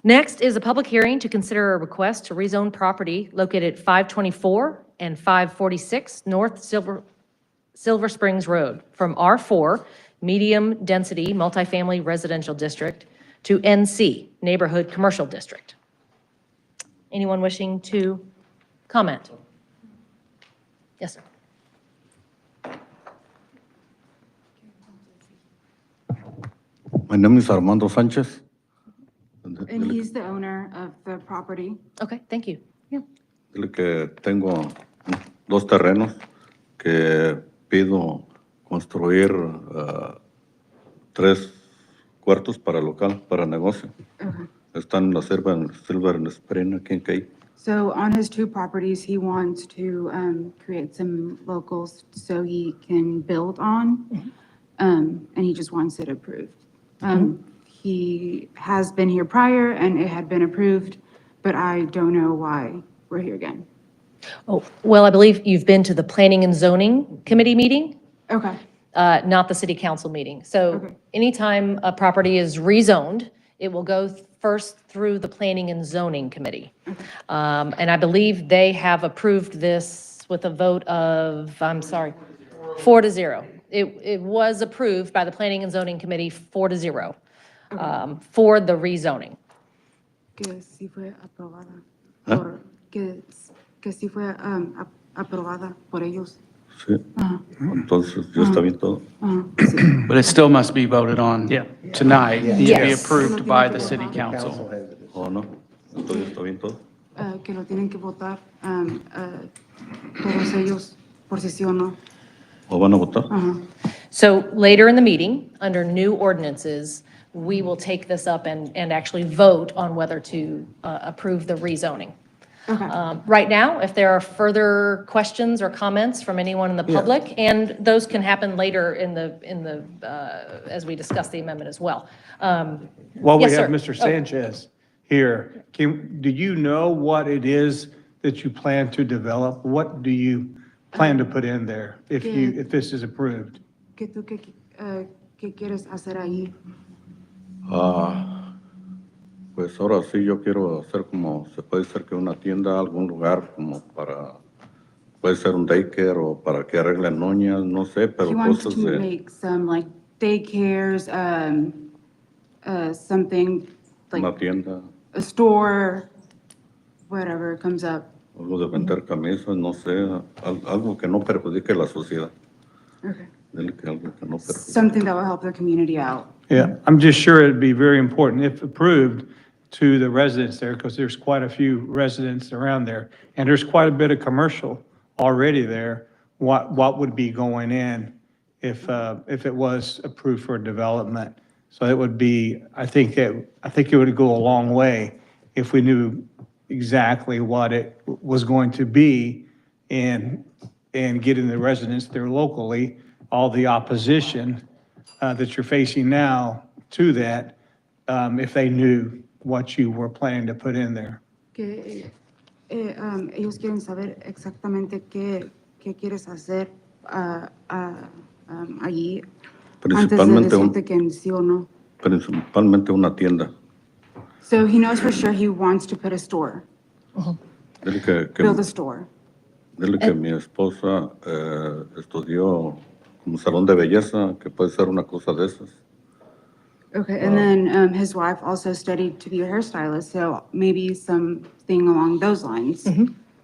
Next is a public hearing to consider a request to rezone property located at 524 and 546 North Silver Springs Road from R4 Medium Density Multifamily Residential District to NC Neighborhood Commercial District. Anyone wishing to comment? Yes, sir. My name is Armando Sanchez. And he's the owner of the property. Okay, thank you. Yeah. Dile que tengo 2 terrenos que pido construir 3 cuartos para local, para negocio. Okay. Están en la Silver Spring aquí en Cape. So on his 2 properties, he wants to create some locals so he can build on, and he just wants it approved. He has been here prior and it had been approved, but I don't know why we're here again. Oh, well, I believe you've been to the Planning and Zoning Committee meeting, Okay, not the City Council meeting. So anytime a property is rezoned, it will go first through the Planning and Zoning Committee. And I believe they have approved this with a vote of, 4-0. It was approved by the Planning and Zoning Committee 4-0 for the rezoning. que sí fue aprobada que sí fue aprobada por ellos. Sí. Entonces, ya está bien todo. But it still must be voted on tonight to be Yes. approved by the city council. ¿O no? Entonces, está bien todo. Que lo tienen que votar todos ellos por si sí o no. ¿O van a votar? So later in the meeting, under new ordinances, we will take this up and actually vote on whether to approve the rezoning. Right now, if there are further questions or comments from anyone in the public, and those can happen later in the as we discuss the amendment as well. While we Yes, have sir. Mr. Sanchez here, do you know what it is that you plan to develop? What do you plan to put in there if this is approved? ¿Qué tú qué quieres hacer ahí? Pues ahora sí yo quiero hacer como, se puede ser que una tienda, algún lugar como para, puede ser un daycare o para que arreglen uñas, no sé, pero He wants cosas to de, make some like daycares, something una like tienda, a store, whatever comes up. algo de vender camisas, no sé, algo que no perjudique la sociedad. Okay. Dile que algo que no perjudique. Something that will help the community out. Yeah, I'm just sure it'd be very important, if approved, to the residents there, because there's quite a few residents around there, and there's quite a bit of commercial already there. What would be going in if it was approved for development. So it would be, I think it would go a long way if we knew exactly what it was going to be and getting the residents there locally, all the opposition that you're facing now to that, if they knew what you were planning to put in there. Que ellos quieren saber exactamente qué quieres hacer allí antes de decirte que sí o no. Principalmente una tienda. So he knows for sure he wants to put a store, build a store. Dile que mi esposa estudió como salón de belleza, que puede ser una cosa de esas. Okay, and then his wife also studied to be a hairstylist, so maybe something along those lines.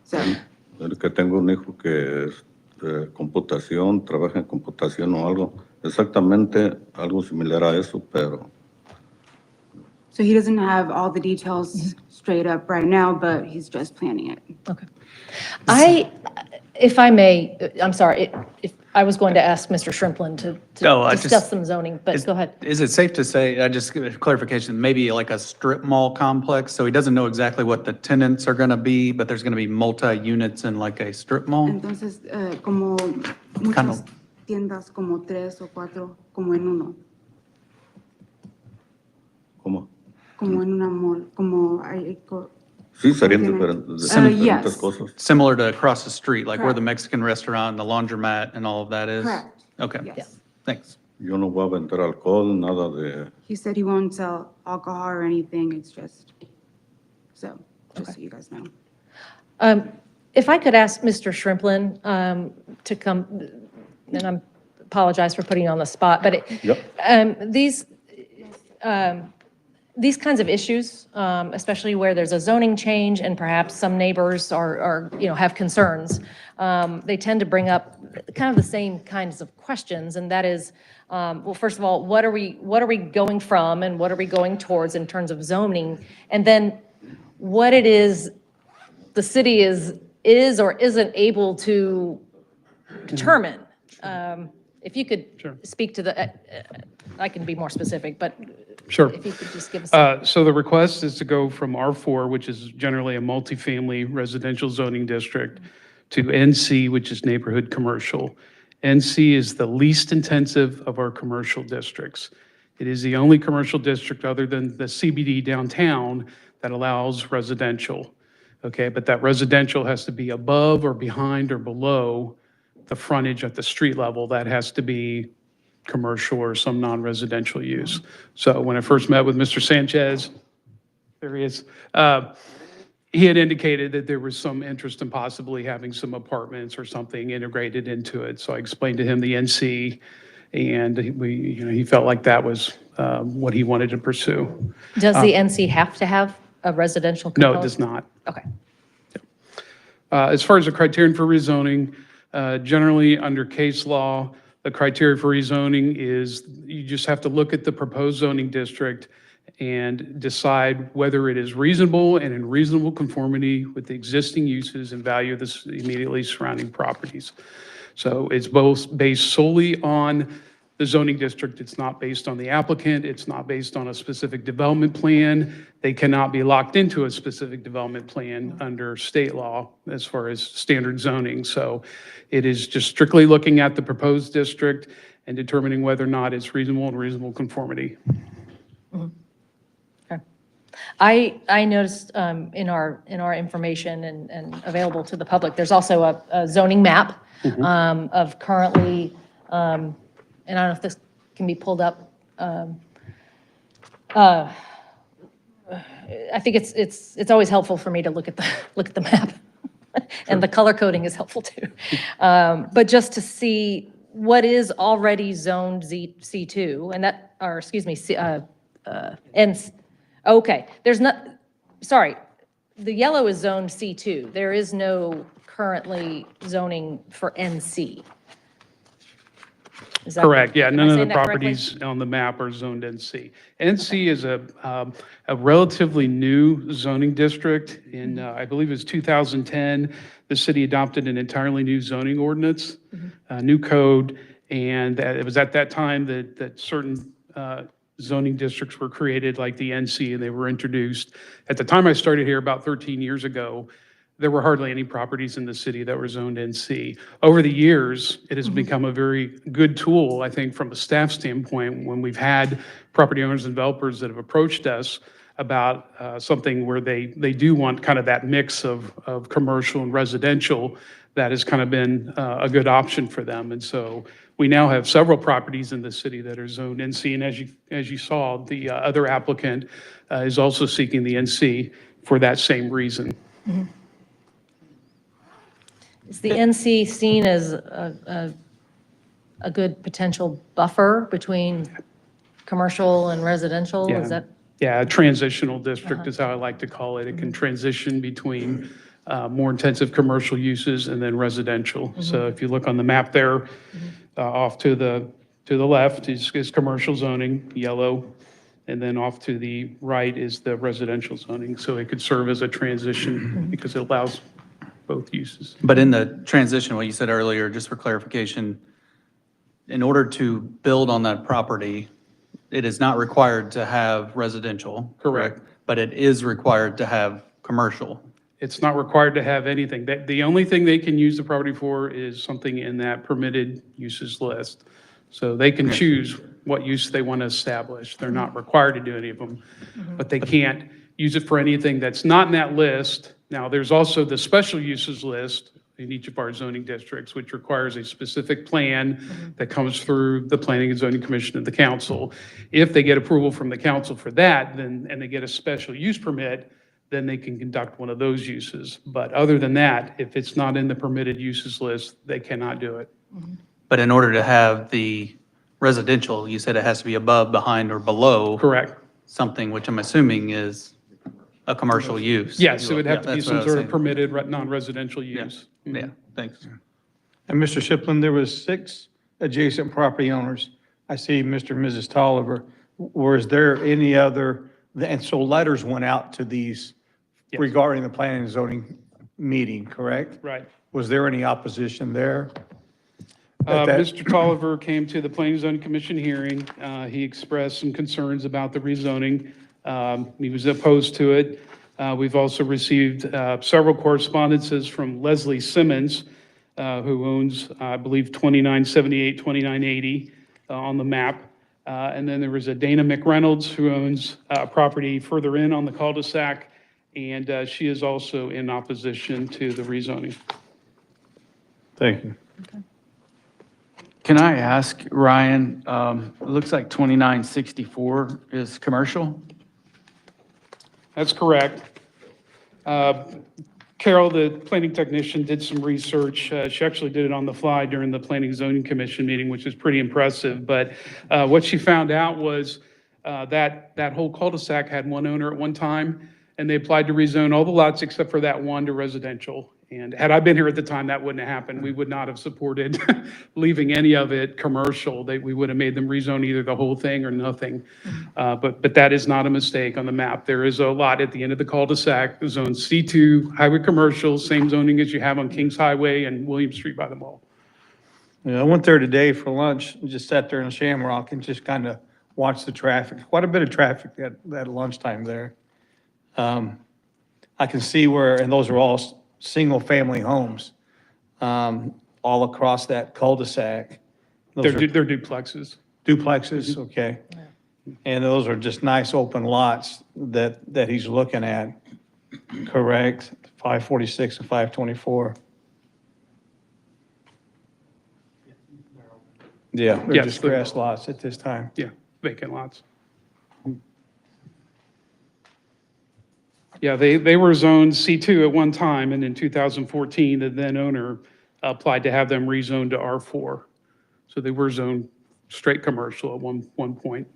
So, Dile que tengo un hijo que es de computación, trabaja en computación o algo, exactamente algo similar a eso, pero so he doesn't have all the details straight up right now, but he's just planning it. Okay. If I may, I'm sorry, if I was going to ask Mr. Shrimplin to discuss some zoning, but go ahead. Is it safe to say, just clarification, maybe like a strip mall complex? So he doesn't know exactly what the tenants are going to be, but there's going to be multi-units in like a strip mall? Entonces, como muchas tiendas, como 3 o 4, como en uno. ¿cómo? Como en una mall, como hay. Sí, serían diferentes cosas. Similar to across the street, like where the Correct. Mexican restaurant, the laundromat and all of that is? Correct. Okay, Yes. thanks. Yo no voy a vender alcohol, nada de... He said he won't sell alcohol or anything, it's just, so you guys know. If I could ask Mr. Shrimplin to come, and I apologize for putting you on the spot, but these kinds of issues, especially where there's a zoning change and perhaps some neighbors are, have concerns, they tend to bring up kind of the same kinds of questions, and that is, well, first of all, what are we going from and what are we going towards in terms of zoning? And then what it is the city is or isn't able to determine. If you could speak to the, I can be more specific, but Sure. if you could just give us. So the request is to go from R4, which is generally a multifamily residential zoning district, to NC, which is neighborhood commercial. NC is the least intensive of our commercial districts. It is the only commercial district other than the CBD downtown that allows residential. Okay, but that residential has to be above or behind or below the frontage at the street level. That has to be commercial or some non-residential use. So when I first met with Mr. Sanchez, there he is, he had indicated that there was some interest in possibly having some apartments or something integrated into it. So I explained to him the NC, and he felt like that was what he wanted to pursue. Does the NC have to have a residential No, component? it does not. Okay. As far as the criterion for rezoning, generally under case law, the criteria for rezoning is you just have to look at the proposed zoning district and decide whether it is reasonable and in reasonable conformity with the existing uses and value of the immediately surrounding properties. So it's both based solely on the zoning district. It's not based on the applicant. It's not based on a specific development plan. They cannot be locked into a specific development plan under state law as far as standard zoning. So it is just strictly looking at the proposed district and determining whether or not it's reasonable and reasonable conformity. Okay. I noticed in our information and available to the public, there's also a zoning map of currently, and I don't know if this can be pulled up. I think it's always helpful for me to look at the map, and the color coding is helpful too. But just to see what is already zoned C2, and that, or excuse me, okay, there's not. Sorry, the yellow is zoned C2. There is no currently zoning for NC. Is that Correct, yeah, am I none of saying the that correctly? properties on the map are zoned NC. NC is a relatively new zoning district. In, I believe it was 2010, the city adopted an entirely new zoning ordinance, a new code, And it was at that time that certain zoning districts were created, like the NC, and they were introduced. At the time I started here about 13 years ago, there were hardly any properties in the city that were zoned NC. Over the years, it has become a very good tool, I think, from a staff standpoint, when we've had property owners and developers that have approached us about something where they do want kind of that mix of commercial and residential. That has kind of been a good option for them. And so we now have several properties in the city that are zoned NC. And as you saw, the other applicant is also seeking the NC for that same reason. Is the NC seen as a good potential buffer between commercial and residential? Yeah. Is that? Yeah, a transitional district is how I like to call it. It can transition between more intensive commercial uses and then residential. So if you look on the map there, off to the left is commercial zoning, yellow, and then off to the right is the residential zoning. So it could serve as a transition because it allows both uses. But in the transition, what you said earlier, just for clarification, in order to build on that property, it is not required to have residential. Correct. But it is required to have commercial. It's not required to have anything. The only thing they can use the property for is something in that permitted uses list. So they can choose what use they want to establish. They're not required to do any of them, but they can't use it for anything that's not in that list. Now, there's also the special uses list in each of our zoning districts, which requires a specific plan that comes through the Planning and Zoning Commission and the council. If they get approval from the council for that, then, and they get a special use permit, then they can conduct one of those uses. But other than that, if it's not in the permitted uses list, they cannot do it. But in order to have the residential, you said it has to be above, behind, or below. Correct. Something which I'm assuming is a commercial use. Yes, it would have to be That's what I some was sort of saying. permitted non-residential use. Yeah, thanks. And Mr. Shiplin, there was 6 adjacent property owners. I see Mr. and Mrs. Tolliver. Was there any other, and so letters went out to these Yes. regarding the planning and zoning meeting, correct? Right. Was there any opposition there? At that- Mr. Tolliver came to the Planning and Zoning Commission hearing. He expressed some concerns about the rezoning. He was opposed to it. We've also received several correspondences from Leslie Simmons, who owns, I believe, 2978, 2980 on the map. And then there was a Dana McReynolds who owns property further in on the cul-de-sac, and she is also in opposition to the rezoning. Thank you. Can I ask, Ryan, it looks like 2964 is commercial? That's correct. Carol, the planning technician, did some research. She actually did it on the fly during the Planning and Zoning Commission meeting, which is pretty impressive. But what she found out was that whole cul-de-sac had one owner at one time, and they applied to rezone all the lots except for that one to residential. And had I been here at the time, that wouldn't have happened. We would not have supported leaving any of it commercial. We would have made them rezone either the whole thing or nothing. But that is not a mistake on the map. There is a lot at the end of the cul-de-sac, zone C2, highway commercial, same zoning as you have on Kings Highway and William Street by the mall. Yeah, I went there today for lunch and just sat there in Shamrock and just kind of watched the traffic. Quite a bit of traffic at lunchtime there. I can see where, and those are all single-family homes all across that cul-de-sac. Those They're are duplexes. duplexes, okay. And those are just nice open lots that he's looking at, correct? 546 and 524. Yeah, they're Yes, just they're- grass lots at this time. Yeah, vacant lots. Yeah, they were zoned C2 at one time, and in 2014, the then owner applied to have them rezoned to R4. So they were zoned straight commercial at one point.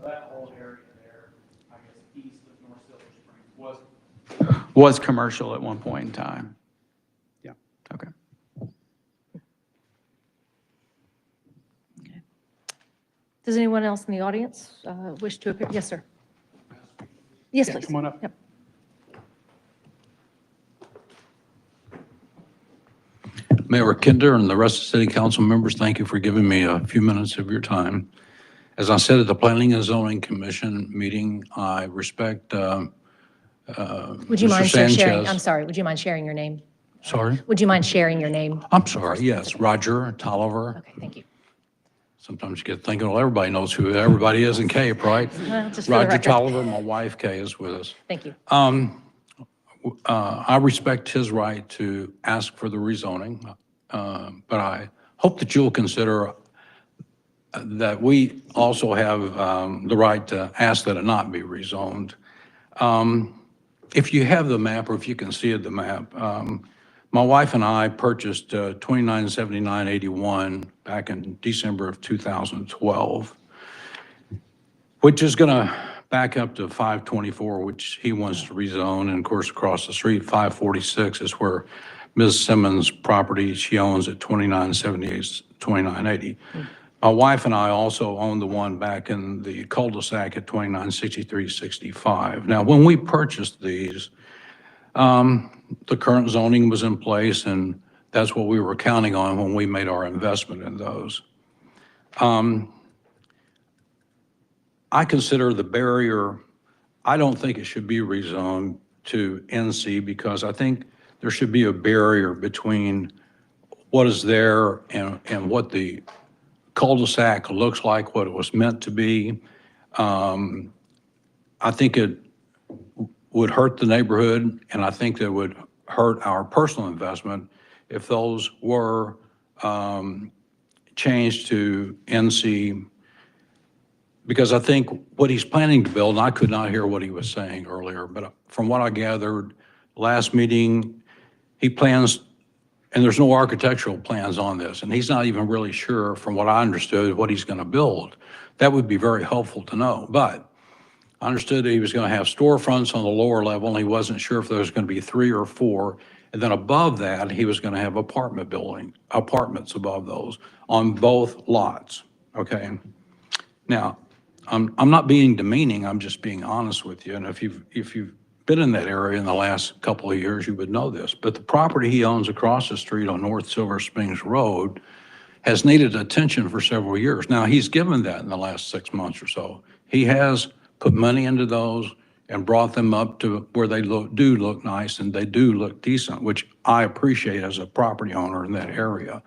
That whole area there, I guess east of North Silver Springs, was commercial at one point in time. Yeah. Okay. Does anyone else in the audience wish to appear? Yes, sir. Yes, Yeah, please. come on up. Yep. Mayor Kinder and the rest of the city council members, thank you for giving me a few minutes of your time. As I said at the Planning and Zoning Commission meeting, I respect Would you Mr. mind sharing, Sanchez. I'm sorry, would you mind sharing your name? Sorry? Would you mind sharing your name? I'm sorry, yes, Roger Tolliver. Okay, thank you. Sometimes you get thinking, well, everybody knows who everybody is in Cape, right? Well, just for the Roger record. Tolliver, my wife Kay is with us. Thank you. I respect his right to ask for the rezoning, but I hope that you'll consider that we also have the right to ask that it not be rezoned. If you have the map, or if you can see the map, my wife and I purchased 297981 back in December of 2012, which is going to back up to 524, which he wants to rezone. And of course, across the street, 546 is where Ms. Simmons' property she owns at 2978, 2980. My wife and I also own the one back in the cul-de-sac at 296365. Now, when we purchased these, the current zoning was in place, and that's what we were counting on when we made our investment in those. I consider the barrier, I don't think it should be rezoned to NC because I think there should be a barrier between what is there and what the cul-de-sac looks like, what it was meant to be. I think it would hurt the neighborhood, and I think that would hurt our personal investment if those were changed to NC, because I think what he's planning to build, and I could not hear what he was saying earlier, but from what I gathered, last meeting, he plans, and there's no architectural plans on this, and he's not even really sure, from what I understood, what he's going to build. That would be very helpful to know, but I understood that he was going to have storefronts on the lower level, and he wasn't sure if there was going to be 3 or 4. And then above that, he was going to have apartments above those on both lots, okay? Now, I'm not being demeaning, I'm just being honest with you. And if you've been in that area in the last couple of years, you would know this. But the property he owns across the street on North Silver Springs Road has needed attention for several years. Now, he's given that in the last 6 months or so. He has put money into those and brought them up to where they do look nice and they do look decent, which I appreciate as a property owner in that area.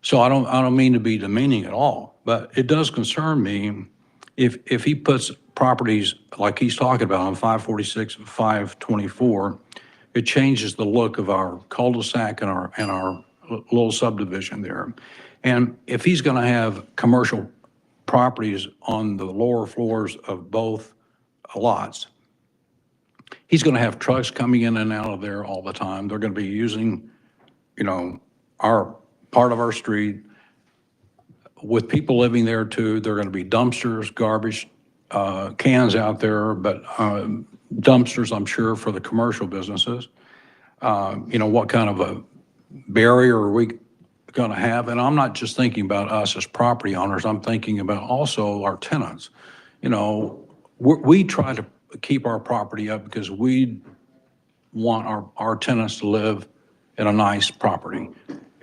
So I don't mean to be demeaning at all, but it does concern me if he puts properties like he's talking about on 546 and 524, it changes the look of our cul-de-sac and our little subdivision there. And if he's going to have commercial properties on the lower floors of both lots, he's going to have trucks coming in and out of there all the time. They're going to be using, our part of our street. With people living there too, there are going to be dumpsters, garbage cans out there, but dumpsters, I'm sure, for the commercial businesses. What kind of a barrier are we going to have? And I'm not just thinking about us as property owners. I'm thinking about also our tenants. We try to keep our property up because we want our tenants to live in a nice property.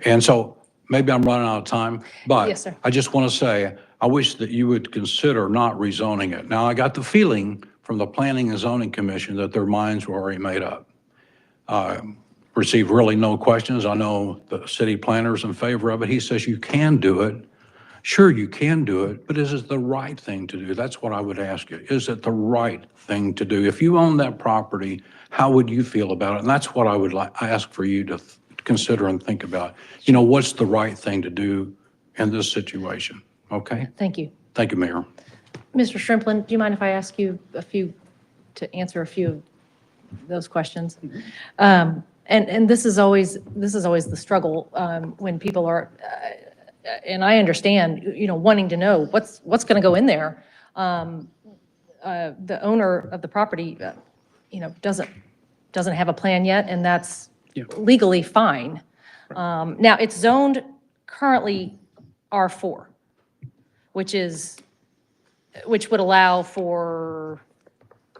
And so maybe I'm running out of time, but Yes, sir. I just want to say, I wish that you would consider not rezoning it. Now, I got the feeling from the Planning and Zoning Commission that their minds were already made up. Received really no questions. I know the city planner's in favor of it. He says you can do it. Sure, you can do it, but is it the right thing to do? That's what I would ask you. Is it the right thing to do? If you own that property, how would you feel about it? And that's what I would ask for you to consider and think about. What's the right thing to do in this situation? Okay? Thank you. Thank you, Mayor. Mr. Shrimplin, do you mind if I ask you to answer a few of those questions? And this is always the struggle when people are, and I understand, wanting to know what's going to go in there. The owner of the property, doesn't have a plan yet, and that's legally fine. Now, it's zoned currently R4, which would allow for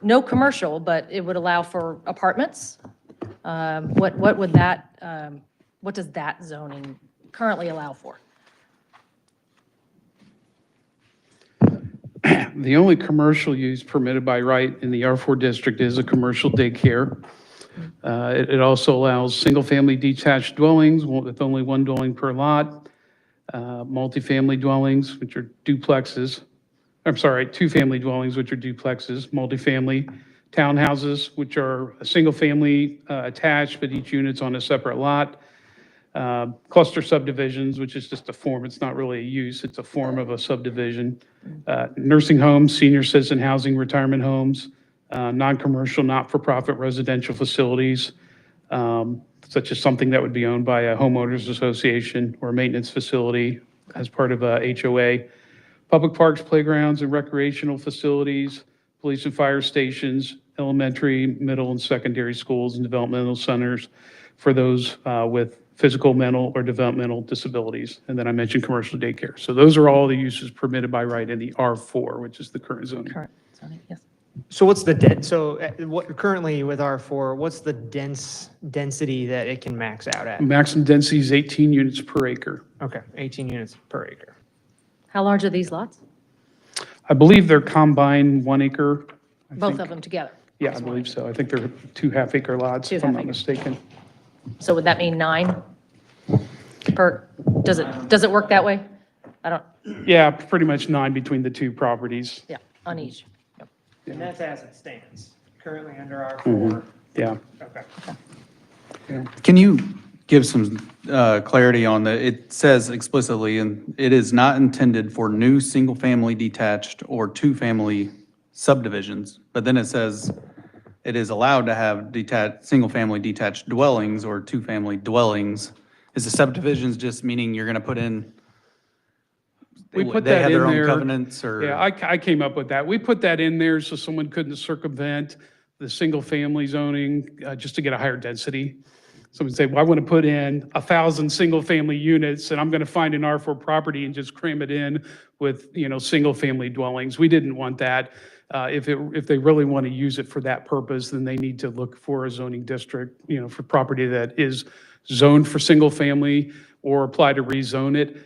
no commercial, but it would allow for apartments. What would that What does that zoning currently allow for? The only commercial use permitted by right in the R4 district is a commercial daycare. It also allows single-family detached dwellings with only one dwelling per lot, multifamily dwellings, which are duplexes. I'm sorry, two-family dwellings, which are duplexes, multifamily townhouses, which are a single-family attached, but each unit's on a separate lot. Cluster subdivisions, which is just a form, it's not really a use, it's a form of a subdivision. Nursing homes, senior citizen housing, retirement homes, non-commercial, not-for-profit residential facilities, such as something that would be owned by a homeowners association or a maintenance facility as part of a HOA. Public parks, playgrounds, and recreational facilities, police and fire stations, elementary, middle, and secondary schools, and developmental centers for those with physical, mental, or developmental disabilities. And then I mentioned commercial daycare. So those are all the uses permitted by right in the R4, which is the current zoning. Current zoning, yes. So what's the what currently with R4, what's the density that it can max out at? Maximum density is 18 units per acre. Okay, 18 units per acre. How large are these lots? I believe they're combined 1 acre. I Both think. of them together? Yeah, I believe so. I think they're 2 half-acre lots, Two if I'm not half-acre. mistaken. So would that mean 9 per, does it work that way? I don't, Yeah, pretty much 9 between the two properties. yeah, on each. And that's as it stands, currently under R4. Mhm. Yeah. Okay. Can you give some clarity on that? It says explicitly, and it is not intended for new single-family detached or two-family subdivisions, but then it says it is allowed to have detached, single-family detached dwellings or two-family dwellings. Is the subdivisions just meaning you're going to put in, We put they that have in their own there. covenants or? Yeah, I came up with that. We put that in there so someone couldn't circumvent the single-family zoning just to get a higher density. Someone say, well, I want to put in 1,000 single-family units and I'm going to find an R4 property and just cram it in with, single-family dwellings. We didn't want that. If they really want to use it for that purpose, then they need to look for a zoning district, for property that is zoned for single-family or apply to rezone it.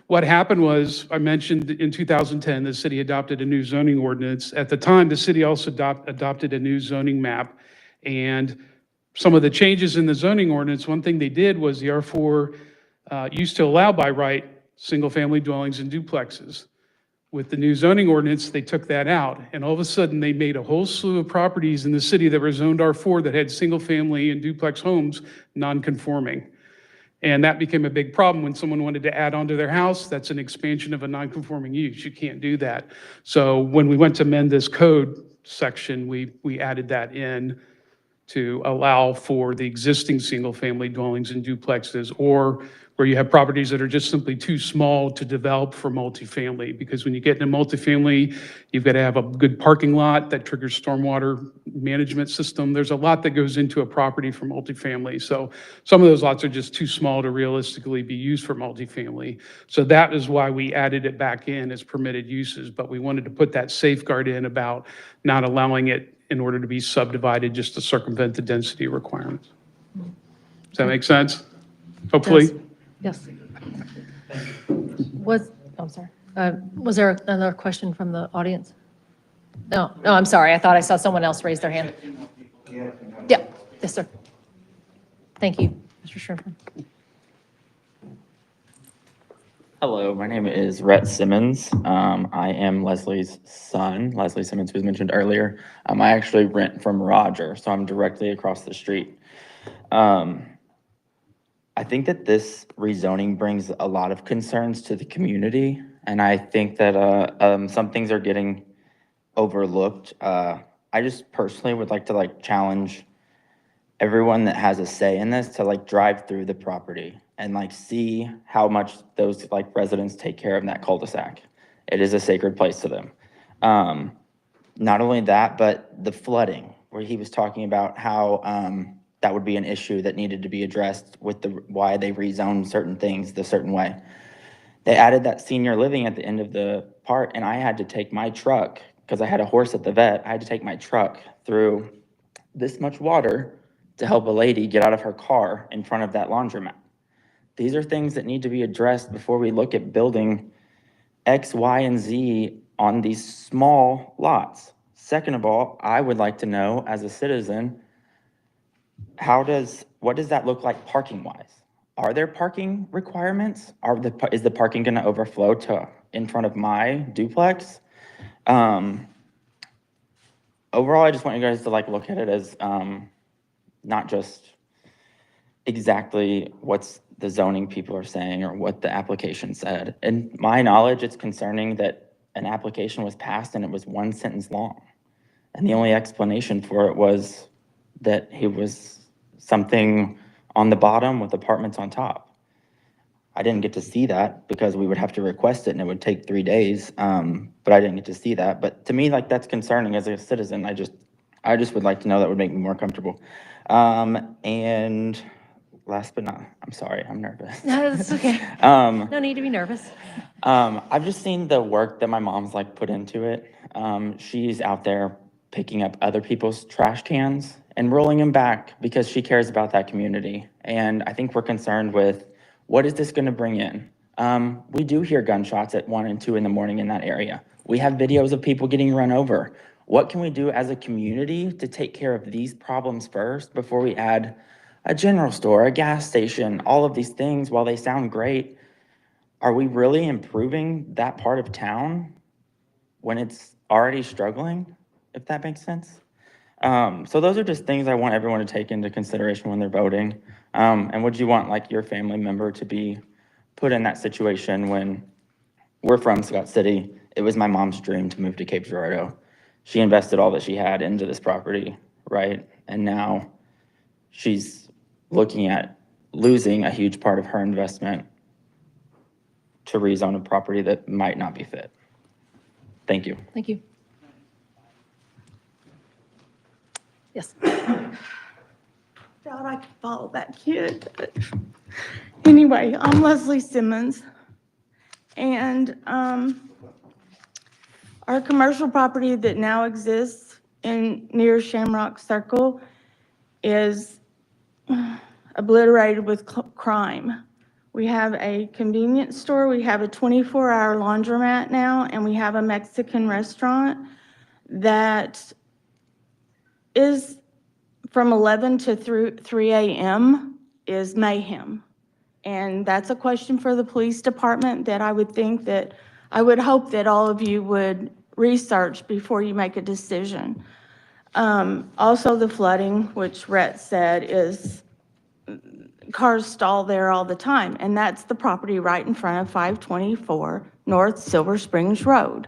What happened was, I mentioned in 2010, the city adopted a new zoning ordinance. At the time, the city also adopted a new zoning map. And some of the changes in the zoning ordinance, one thing they did was the R4 used to allow by right single-family dwellings and duplexes. With the new zoning ordinance, they took that out. And all of a sudden, they made a whole slew of properties in the city that were zoned R4 that had single-family and duplex homes non-conforming. And that became a big problem when someone wanted to add onto their house. That's an expansion of a non-conforming use. You can't do that. So when we went to amend this code section, we added that in to allow for the existing single-family dwellings and duplexes, or where you have properties that are just simply too small to develop for multifamily. Because when you get into multifamily, you've got to have a good parking lot that triggers stormwater management system. There's a lot that goes into a property for multifamily. So some of those lots are just too small to realistically be used for multifamily. So that is why we added it back in as permitted uses. But we wanted to put that safeguard in about not allowing it in order to be subdivided just to circumvent the density requirements. Does that make sense? Hopefully. Yes. I'm sorry. Was there another question from the audience? No, I'm sorry. I thought I saw someone else raise their hand. Yeah, yes, sir. Thank you, Mr. Shrimpton. Hello, my name is Rhett Simmons. I am Leslie's son, Leslie Simmons, who was mentioned earlier. I actually rent from Roger, so I'm directly across the street. I think that this rezoning brings a lot of concerns to the community, and I think that some things are getting overlooked. I just personally would like to challenge everyone that has a say in this to drive through the property and see how much those residents take care of that cul-de-sac. It is a sacred place to them. Not only that, but the flooding, where he was talking about how that would be an issue that needed to be addressed with why they rezoned certain things the certain way. They added that senior living at the end of the part, and I had to take my truck, because I had a horse at the vet, I had to take my truck through this much water to help a lady get out of her car in front of that laundromat. These are things that need to be addressed before we look at building X, Y, and Z on these small lots. Second of all, I would like to know as a citizen, what does that look like parking wise? Are there parking requirements? Is the parking gonna overflow to in front of my duplex? Overall, I just want you guys to like look at it as not just exactly what's the zoning people are saying or what the application said. In my knowledge, it's concerning that an application was passed and it was one sentence long. And the only explanation for it was that it was something on the bottom with apartments on top. I didn't get to see that because we would have to request it and it would take 3 days. But I didn't get to see that. But to me, like that's concerning as a citizen. I just would like to know. That would make me more comfortable. And last but not, I'm sorry, I'm nervous. No, that's okay. No need to be nervous. I've just seen the work that my mom's like put into it. She's out there picking up other people's trash cans and rolling them back because she cares about that community. And I think we're concerned with what is this going to bring in? We do hear gunshots at 1 and 2 in the morning in that area. We have videos of people getting run over. What can we do as a community to take care of these problems first before we add a general store, a gas station, all of these things? While they sound great, are we really improving that part of town when it's already struggling, if that makes sense? So those are just things I want everyone to take into consideration when they're voting. And would you want like your family member to be put in that situation when we're from Scott City? It was my mom's dream to move to Cape Girardeau. She invested all that she had into this property, right? And now she's looking at losing a huge part of her investment to rezone a property that might not be fit. Thank you. Thank you. Yes. Doubt I could follow that kid. But anyway, I'm Leslie Simmons. And our commercial property that now exists near Shamrock Circle is obliterated with crime. We have a convenience store, we have a 24-hour laundromat now, and we have a Mexican restaurant that is from 11 to 3 a.m. is mayhem. And that's a question for the police department that I would hope that all of you would research before you make a decision. Also the flooding, which Rhett said is cars stall there all the time. And that's the property right in front of 524 North Silver Springs Road.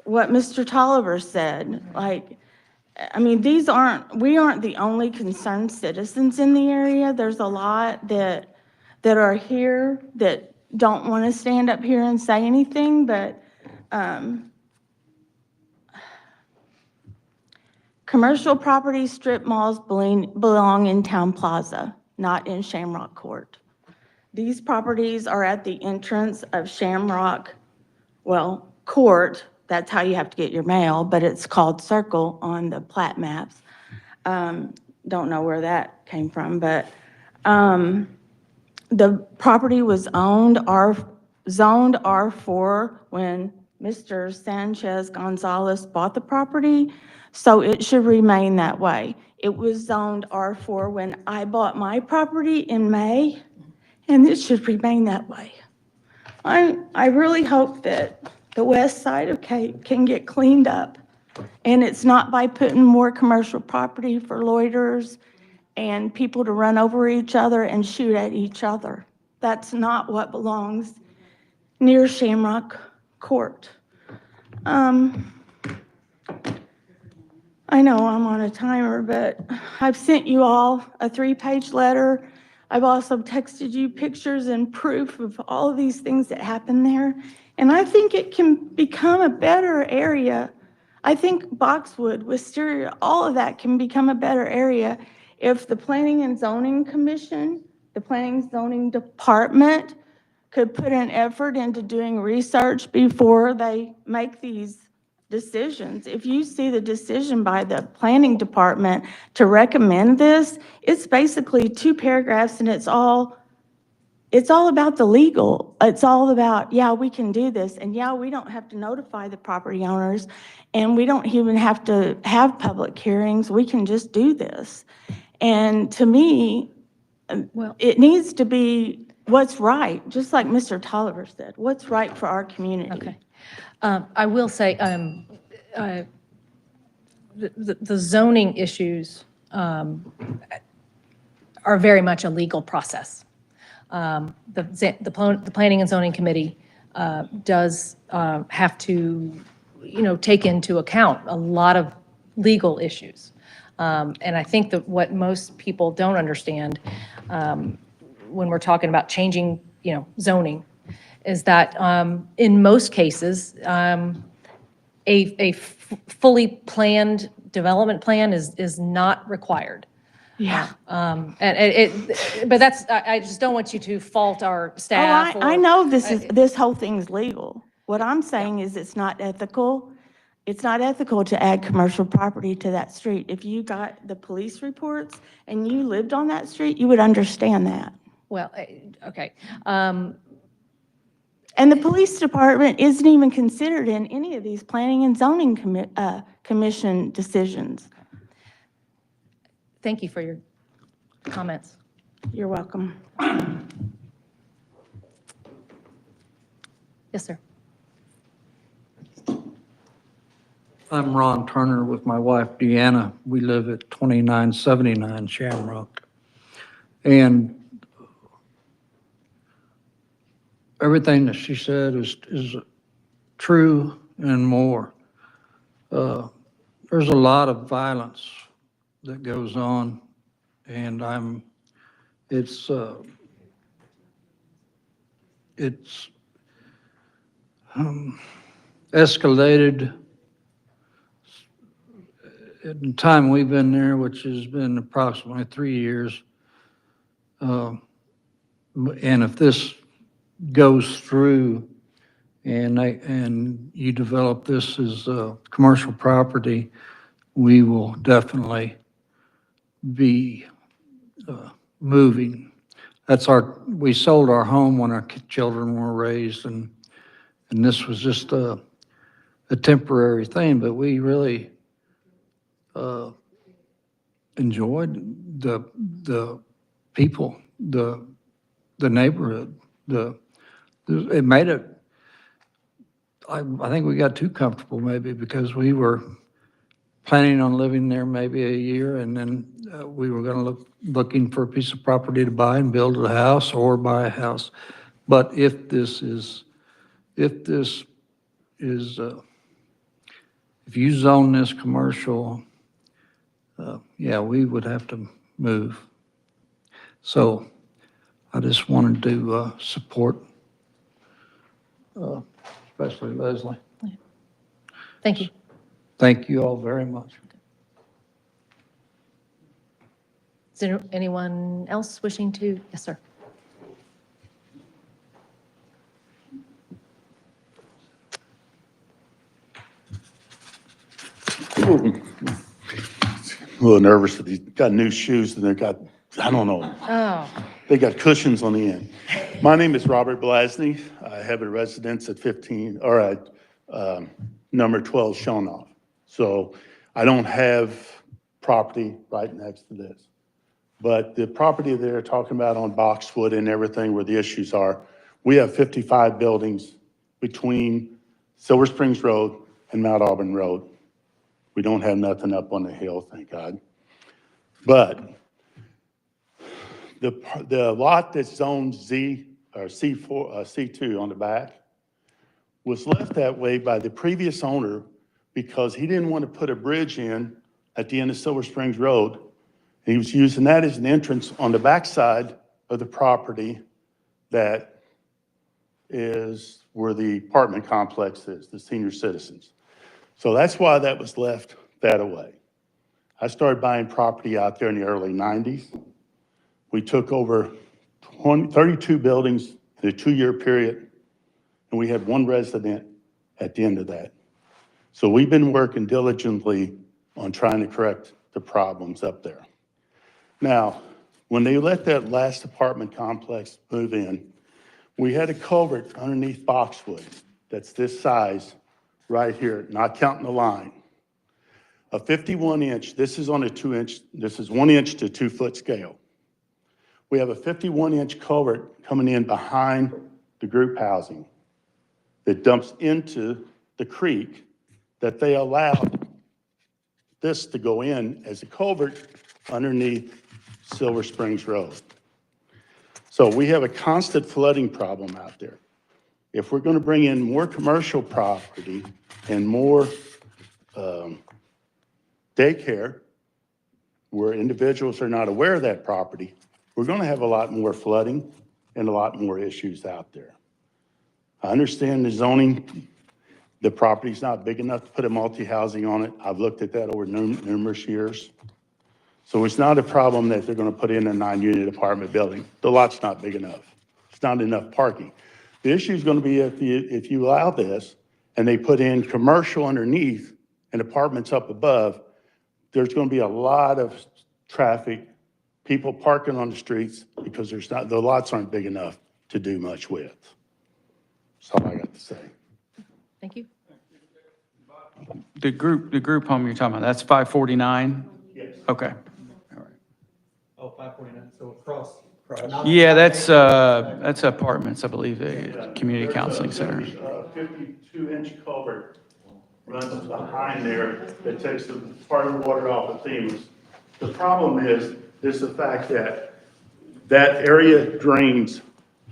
What Mr. Tolliver said, like, I mean, we aren't the only concerned citizens in the area. There's a lot that are here that don't want to stand up here and say anything, but commercial property strip malls belong in Town Plaza, not in Shamrock Court. These properties are at the entrance of Shamrock, Court. That's how you have to get your mail, but it's called Circle on the plat maps. Don't know where that came from, but the property was zoned R4 when Mr. Sanchez Gonzalez bought the property, so it should remain that way. It was zoned R4 when I bought my property in May, and it should remain that way. I really hope that the west side of Cape can get cleaned up. And it's not by putting more commercial property for loiterers and people to run over each other and shoot at each other. That's not what belongs near Shamrock Court. I know I'm on a timer, but I've sent you all a 3-page letter. I've also texted you pictures and proof of all of these things that happen there. And I think it can become a better area. I think Boxwood, Wisteria, all of that can become a better area if the Planning and Zoning Commission, the Planning and Zoning Department could put an effort into doing research before they make these decisions. If you see the decision by the planning department to recommend this, it's basically 2 paragraphs and it's all about the legal. It's all about, yeah, we can do this, and yeah, we don't have to notify the property owners, and we don't even have to have public hearings. We can just do this. And to me, it needs to be what's right, just like Mr. Tolliver said, what's right for our community. Okay. I will say, the zoning issues are very much a legal process. The Planning and Zoning Committee does have to, take into account a lot of legal issues. And I think that what most people don't understand when we're talking about changing, zoning, is that in most cases, a fully planned development plan is not required. Yeah. But that's, I just don't want you to fault our staff. I know this whole thing's legal. What I'm saying is it's not ethical. It's not ethical to add commercial property to that street. If you got the police reports and you lived on that street, you would understand that. Well, okay. And the police department isn't even considered in any of these planning and zoning commission decisions. Thank you for your comments. You're welcome. Yes, sir. I'm Ron Turner with my wife Deanna. We live at 2979 Shamrock. And everything that she said is true and more. There's a lot of violence that goes on, and it's escalated in the time we've been there, which has been approximately 3 years. And if this goes through and you develop this as a commercial property, we will definitely be moving. We sold our home when our children were raised, and this was just a temporary thing, but we really enjoyed the people, the neighborhood, it made it, I think we got too comfortable maybe because we were planning on living there maybe a year, and then we were gonna looking for a piece of property to buy and build a house or buy a house. But if you zone this commercial, yeah, we would have to move. So I just wanted to support, especially Leslie. Thank you. Thank you all very much. Is there anyone else wishing to? Yes, sir. A little nervous that he's got new shoes and they've got, I don't know, Oh, they got cushions on the end. My name is Robert Blasney. I have a residence at number 12 Shonoff. So I don't have property right next to this. But the property they're talking about on Boxwood and everything where the issues are, we have 55 buildings between Silver Springs Road and Mount Auburn Road. We don't have nothing up on the hill, thank God. But the lot that's zoned Z or C4, C2 on the back was left that way by the previous owner because he didn't want to put a bridge in at the end of Silver Springs Road. He was using that as an entrance on the backside of the property that is where the apartment complex is, the senior citizens. So that's why that was left that way. I started buying property out there in the early 90s. We took over 32 buildings in a 2-year period, and we had one resident at the end of that. So we've been working diligently on trying to correct the problems up there. Now, when they let that last apartment complex move in, we had a culvert underneath Boxwood that's this size right here, not counting the line. A 51-inch, this is on a 2-inch, this is 1 inch to 2 foot scale. We have a 51-inch culvert coming in behind the group housing that dumps into the creek that they allowed this to go in as a culvert underneath Silver Springs Road. So we have a constant flooding problem out there. If we're going to bring in more commercial property and more daycare where individuals are not aware of that property, we're going to have a lot more flooding and a lot more issues out there. I understand the zoning, the property's not big enough to put a multi-housing on it. I've looked at that over numerous years. So it's not a problem that they're going to put in a 9-unit apartment building. The lot's not big enough. It's not enough parking. The issue is going to be if you allow this and they put in commercial underneath and apartments up above, there's going to be a lot of traffic, people parking on the streets because the lots aren't big enough to do much with. That's all I got to say. Thank you. The group home you're talking about, that's 549? Yes. Okay. Oh, 549, so across. Yeah, that's apartments, I believe, the community counseling center. 52-inch culvert runs behind there that takes the part of the water off of Themis. The problem is the fact that that area drains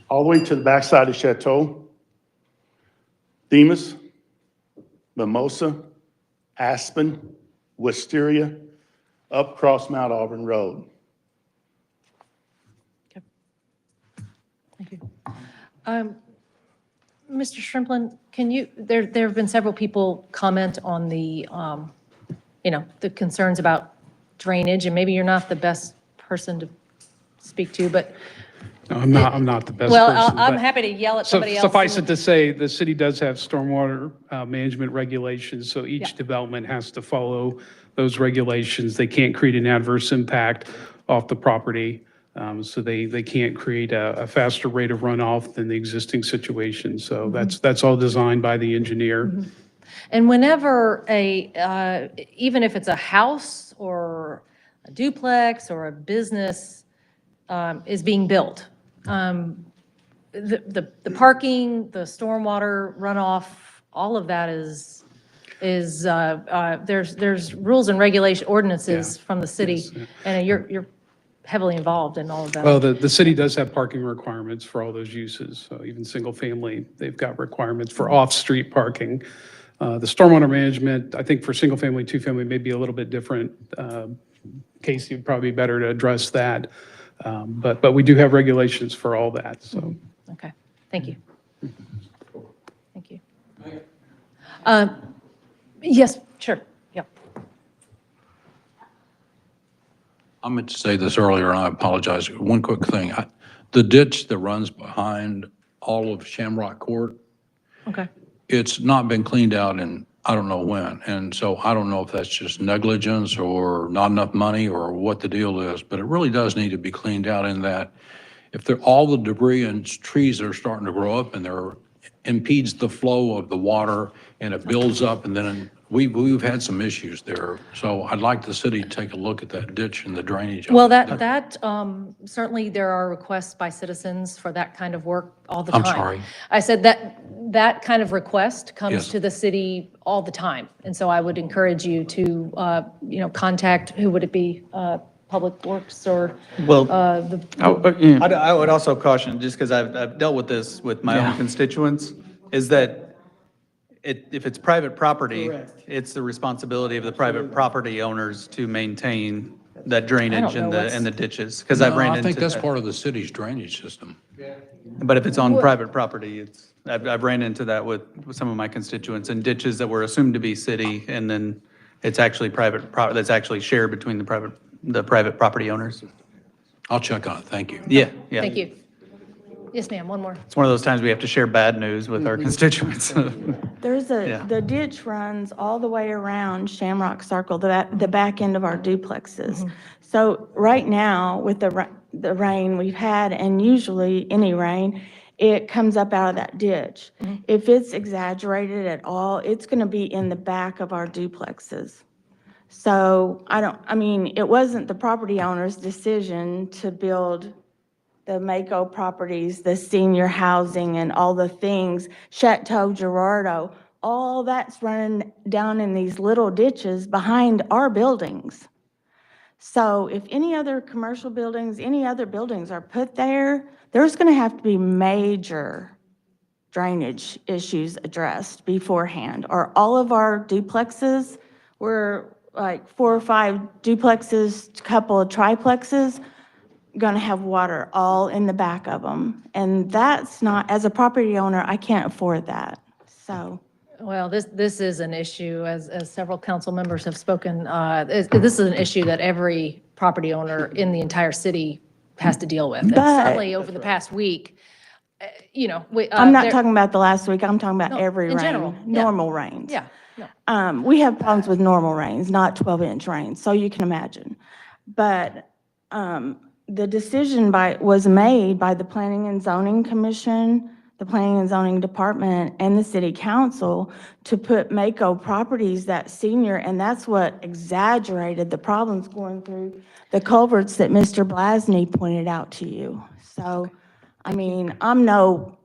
all the way to the backside of Chateau, Themis, Mimosa, Aspen, Wisteria, up across Mount Auburn Road. Thank you. Mr. Shrimplin, can you, there have been several people comment on the, the concerns about drainage, and maybe you're not the best person to speak to, but. No, I'm not the best person. Well, I'm but- happy to yell at somebody else. Suffice it to say, the city does have stormwater management regulations, so each development has to follow those regulations. They can't create an adverse impact off the property, so they can't create a faster rate of runoff than the existing situation. So that's all designed by the engineer. And whenever even if it's a house or a duplex or a business is being built, the parking, the stormwater runoff, all of that there's rules and regulation ordinances from the city, Yes. and you're heavily involved in all of that. Well, the city does have parking requirements for all those uses. So even single family, they've got requirements for off-street parking. The stormwater management, I think for single family, two family may be a little bit different. Casey would probably be better to address that. But we do have regulations for all that, so. Okay, thank you. Thank you. Yes, sure, yeah. I meant to say this earlier, and I apologize. One quick thing. The ditch that runs behind all of Shamrock Court, Okay. it's not been cleaned out in, I don't know when. And so I don't know if that's just negligence or not enough money or what the deal is, but it really does need to be cleaned out in that if all the debris and trees are starting to grow up and there impedes the flow of the water and it builds up, and then we've had some issues there. So I'd like the city to take a look at that ditch and the drainage. of Well, it. that certainly there are requests by citizens for that kind of work all the time. I'm sorry. I said that kind of request comes Yes. to the city all the time. And so I would encourage you to, contact, who would it be? Public Works or Well, the. I would also caution, just because I've dealt with this with my own constituents, is that if it's private property, it's the responsibility of the private property owners to maintain that drainage and the ditches, because I've No, ran I into think that's that. part of the city's drainage system. But if it's on private property, I've ran into that with some of my constituents, and ditches that were assumed to be city, and then it's actually that's actually shared between the private property owners. I'll check on it. Thank you. Yeah. Thank you. Yes, ma'am, one more. It's one of those times we have to share bad news with our constituents. There's Yeah. the ditch runs all the way around Shamrock Circle, the back end of our duplexes. So right now, with the rain we've had, and usually any rain, it comes up out of that ditch. If it's exaggerated at all, it's going to be in the back of our duplexes. So I mean, it wasn't the property owner's decision to build the Mako properties, the senior housing and all the things, Chateau Girardeau, all that's running down in these little ditches behind our buildings. So if any other commercial buildings, any other buildings are put there, there's going to have to be major drainage issues addressed beforehand. Or all of our duplexes, we're like 4 or 5 duplexes, couple of triplexes, going to have water all in the back of them. And that's not, as a property owner, I can't afford that. So. Well, this is an issue, as several council members have spoken, this is an issue that every property owner in the entire city has to deal with. And But- certainly over the past week, I'm not talking about the last week, I'm talking about No, every in rain. general, yeah. Normal rains. Yeah, no. We have problems with normal rains, not 12-inch rains, so you can imagine. But the decision was made by the Planning and Zoning Commission, the Planning and Zoning Department, and the City Council to put Mako properties, that senior, and that's what exaggerated the problems going through the culverts that Mr. Blasney pointed out to you. So, I mean, I'm no,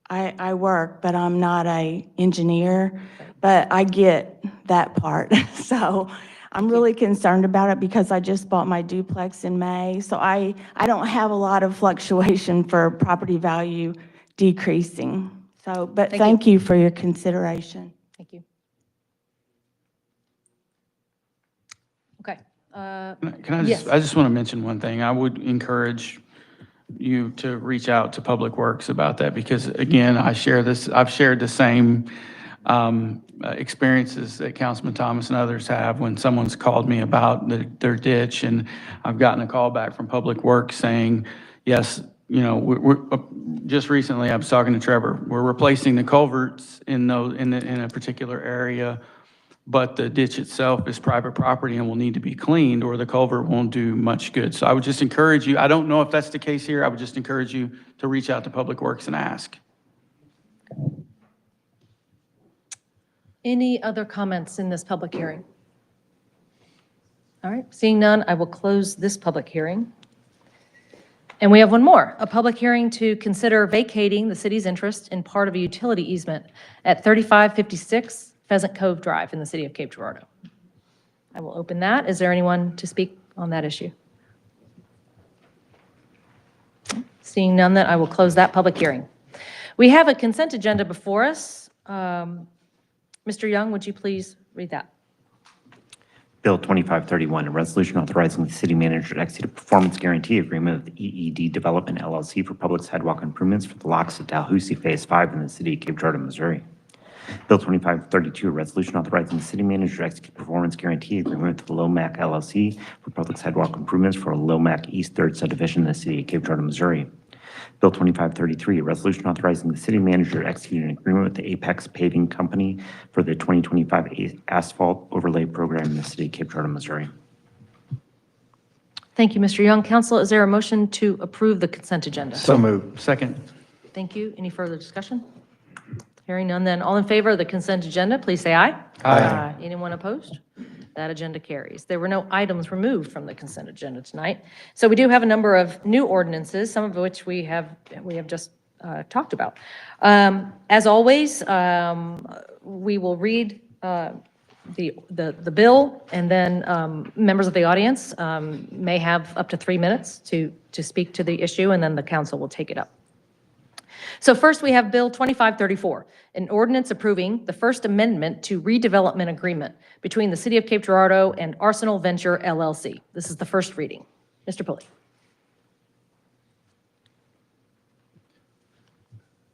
I work, but I'm not a engineer, but I get that part. So I'm really concerned about it because I just bought my duplex in May. So I don't have a lot of fluctuation for property value decreasing. So, but thank you for your consideration. Thank you. Okay. Can I Yes. I just want to mention one thing. I would encourage you to reach out to Public Works about that because, again, I've shared the same experiences that Councilman Thomas and others have when someone's called me about their ditch, and I've gotten a call back from Public Works saying, yes, we're just recently, I was talking to Trevor, we're replacing the culverts in a particular area, but the ditch itself is private property and will need to be cleaned or the culvert won't do much good. So I would just encourage you, I don't know if that's the case here, I would just encourage you to reach out to Public Works and ask. Any other comments in this public hearing? All right, seeing none, I will close this public hearing. And we have one more, a public hearing to consider vacating the city's interest in part of a utility easement at 3556 Pheasant Cove Drive in the city of Cape Girardeau. I will open that. Is there anyone to speak on that issue? Seeing none, then I will close that public hearing. We have a consent agenda before us. Mr. Young, would you please read that? Bill 2531, a resolution authorizing the city manager to execute a performance guarantee agreement with EED Development LLC for public sidewalk improvements for the locks at Dalhousie Phase 5 in the city of Cape Girardeau, Missouri. Bill 2532, a resolution authorizing the city manager to execute a performance guarantee agreement with the Lomac LLC for public sidewalk improvements for Lomac East 3rd subdivision in the city of Cape Girardeau, Missouri. Bill 2533, a resolution authorizing the city manager to execute an agreement with the Apex Paving Company for the 2025 asphalt overlay program in the city of Cape Girardeau, Missouri. Thank you, Mr. Young. Council, is there a motion to approve the consent agenda? So moved. Second. Thank you. Any further discussion? Hearing none, then all in favor of the consent agenda, please say aye. Aye. Anyone opposed? That agenda carries. There were no items removed from the consent agenda tonight. So we do have a number of new ordinances, some of which we have just talked about. As always, we will read the bill, and then members of the audience may have up to 3 minutes to speak to the issue, and then the council will take it up. So first, we have Bill 2534, an ordinance approving the First Amendment to redevelopment agreement between the City of Cape Girardeau and Arsenal Venture LLC. This is the first reading. Mr. Pulley.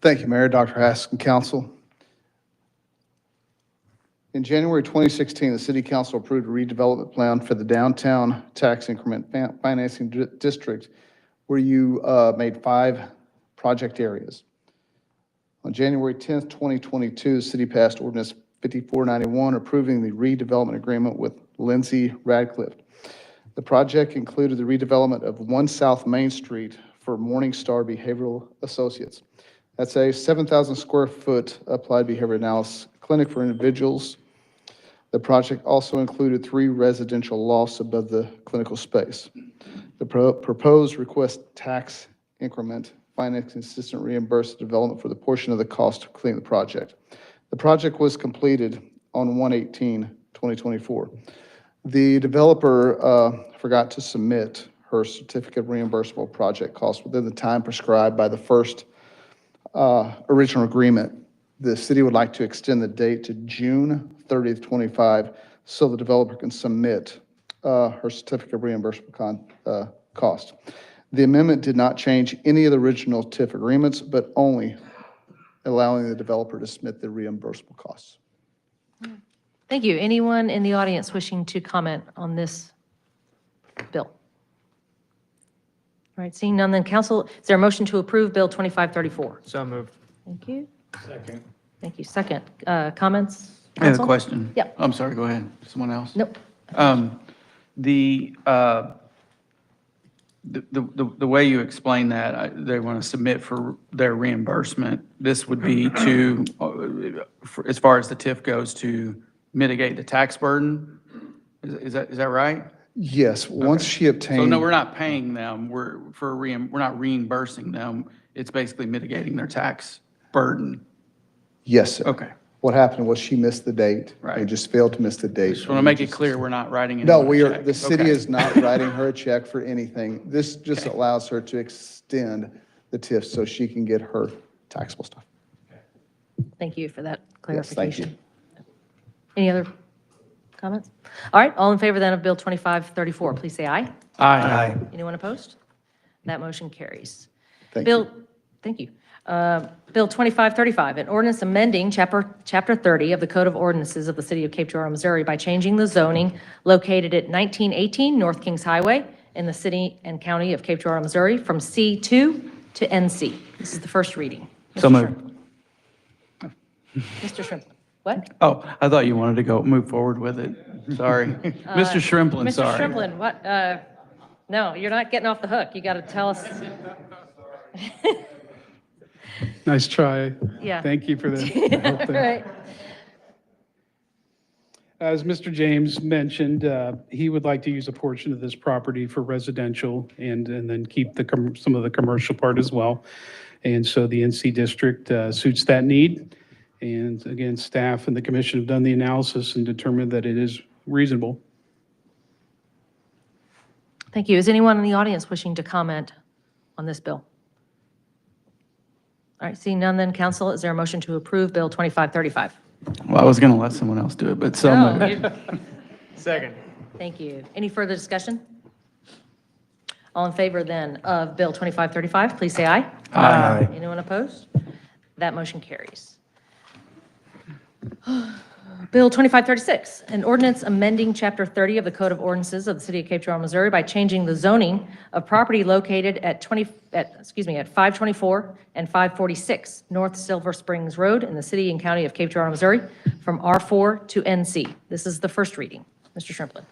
Thank you, Mayor, Dr. Hask, and council. In January 2016, the City Council approved a redevelopment plan for the downtown tax increment financing district where you made 5 project areas. On January 10th, 2022, the city passed ordinance 5491 approving the redevelopment agreement with Lindsay Radcliffe. The project included the redevelopment of 1 South Main Street for Morningstar Behavioral Associates. That's a 7,000 square foot applied behavior analysis clinic for individuals. The project also included 3 residential lofts above the clinical space. The proposed request tax increment financing assistant reimbursed the development for the portion of the cost to complete the project. The project was completed on 1/18/2024. The developer forgot to submit her certificate of reimbursable project costs within the time prescribed by the first original agreement. The city would like to extend the date to June 30th, 25, so the developer can submit her certificate of reimbursable cost. The amendment did not change any of the original TIF agreements, but only allowing the developer to submit the reimbursable costs. Thank you. Anyone in the audience wishing to comment on this bill? All right, seeing none, then council, is there a motion to approve Bill 2534? So moved. Thank you. Second. Thank you. Second, comments? I have a Council? question. Yep. I'm sorry, go ahead. Someone else? Nope. The way you explain that, they want to submit for their reimbursement. This would be to, as far as the TIF goes, to mitigate the tax burden? Is that right? Yes, once she So obtained. no, we're not paying them, we're not reimbursing them. It's basically mitigating their tax burden. Yes, sir. Okay. What happened was she missed the date. Right. They just failed to miss the date. Just want to make it clear, we're not writing No, anyone a we are, check. the city Okay. is not writing her a check for anything. This just allows her to extend the TIF so she can get her taxable stuff. Thank you for that Yes, thank you. clarification. Any other comments? All right, all in favor then of Bill 2534, please say aye. Aye. Anyone opposed? That motion carries. Thank Bill, you. thank you. Bill 2535, an ordinance amending Chapter 30 of the Code of Ordinances of the City of Cape Girardeau, Missouri by changing the zoning located at 1918 North Kings Highway in the city and county of Cape Girardeau, Missouri, from C2 to NC. This is the first reading. So Mr. moved. Mr. Shrimplin. What? Oh, I thought you wanted to move forward with it. Sorry. Mr. Shrimplin, Mr. sorry. Shrimplin, what, no, you're not getting off the hook. You got to tell us. Nice try. Yeah. Thank you for the help there. Right. As Mr. James mentioned, he would like to use a portion of this property for residential and then keep some of the commercial part as well. And so the NC district suits that need. And again, staff and the commission have done the analysis and determined that it is reasonable. Thank you. Is anyone in the audience wishing to comment on this bill? All right, seeing none, then council, is there a motion to approve Bill 2535? Well, I was going to let someone else do it, but so No, moved. you- Second. Thank you. Any further discussion? All in favor then of Bill 2535, please say aye. Aye. Anyone opposed? That motion carries. Bill 2536, an ordinance amending Chapter 30 of the Code of Ordinances of the City of Cape Girardeau, Missouri by changing the zoning of property located at 524 and 546 North Silver Springs Road in the city and county of Cape Girardeau, Missouri, from R4 to NC. This is the first reading. Mr. Shrimplin.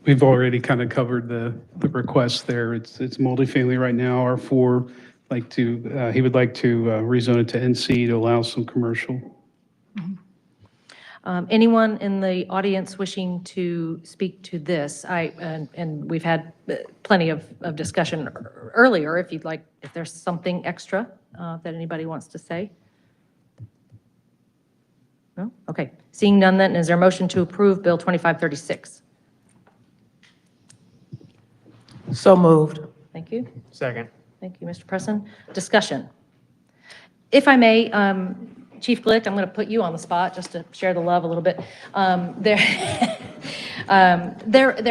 We've already kind of covered the request there. It's multifamily right now, R4. He would like to rezone it to NC to allow some commercial. Anyone in the audience wishing to speak to this? And we've had plenty of discussion earlier, if there's something extra that anybody wants to say? No? Okay. Seeing none, then, is there a motion to approve Bill 2536? So moved. Thank you. Second. Thank you, Mr. Preston. Discussion. If I may, Chief Glick, I'm going to put you on the spot just to share the love a little bit. There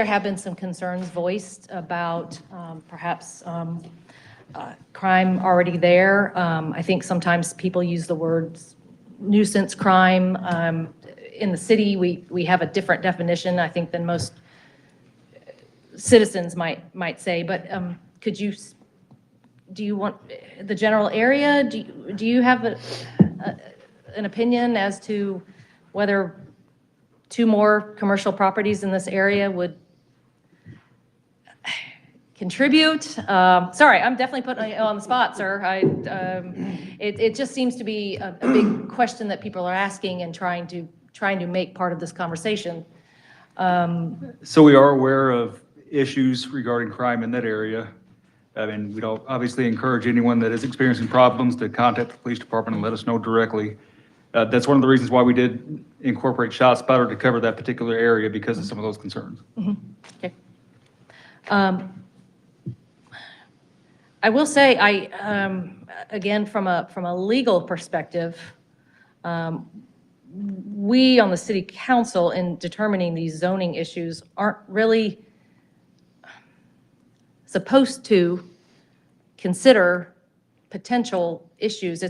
have been some concerns voiced about perhaps crime already there. I think sometimes people use the words nuisance crime. In the city, we have a different definition, I think, than most citizens might say. But could you do you want the general area? Do you have an opinion as to whether 2 more commercial properties in this area would contribute? Sorry, I'm definitely putting you on the spot, sir. It just seems to be a big question that people are asking and trying to make part of this conversation. So we are aware of issues regarding crime in that area. I mean, we'd obviously encourage anyone that is experiencing problems to contact the police department and let us know directly. That's one of the reasons why we did incorporate ShotSpotter to cover that particular area, because of some of those concerns. Okay. I will say, again, from a legal perspective, we on the city council in determining these zoning issues aren't really supposed to consider potential issues.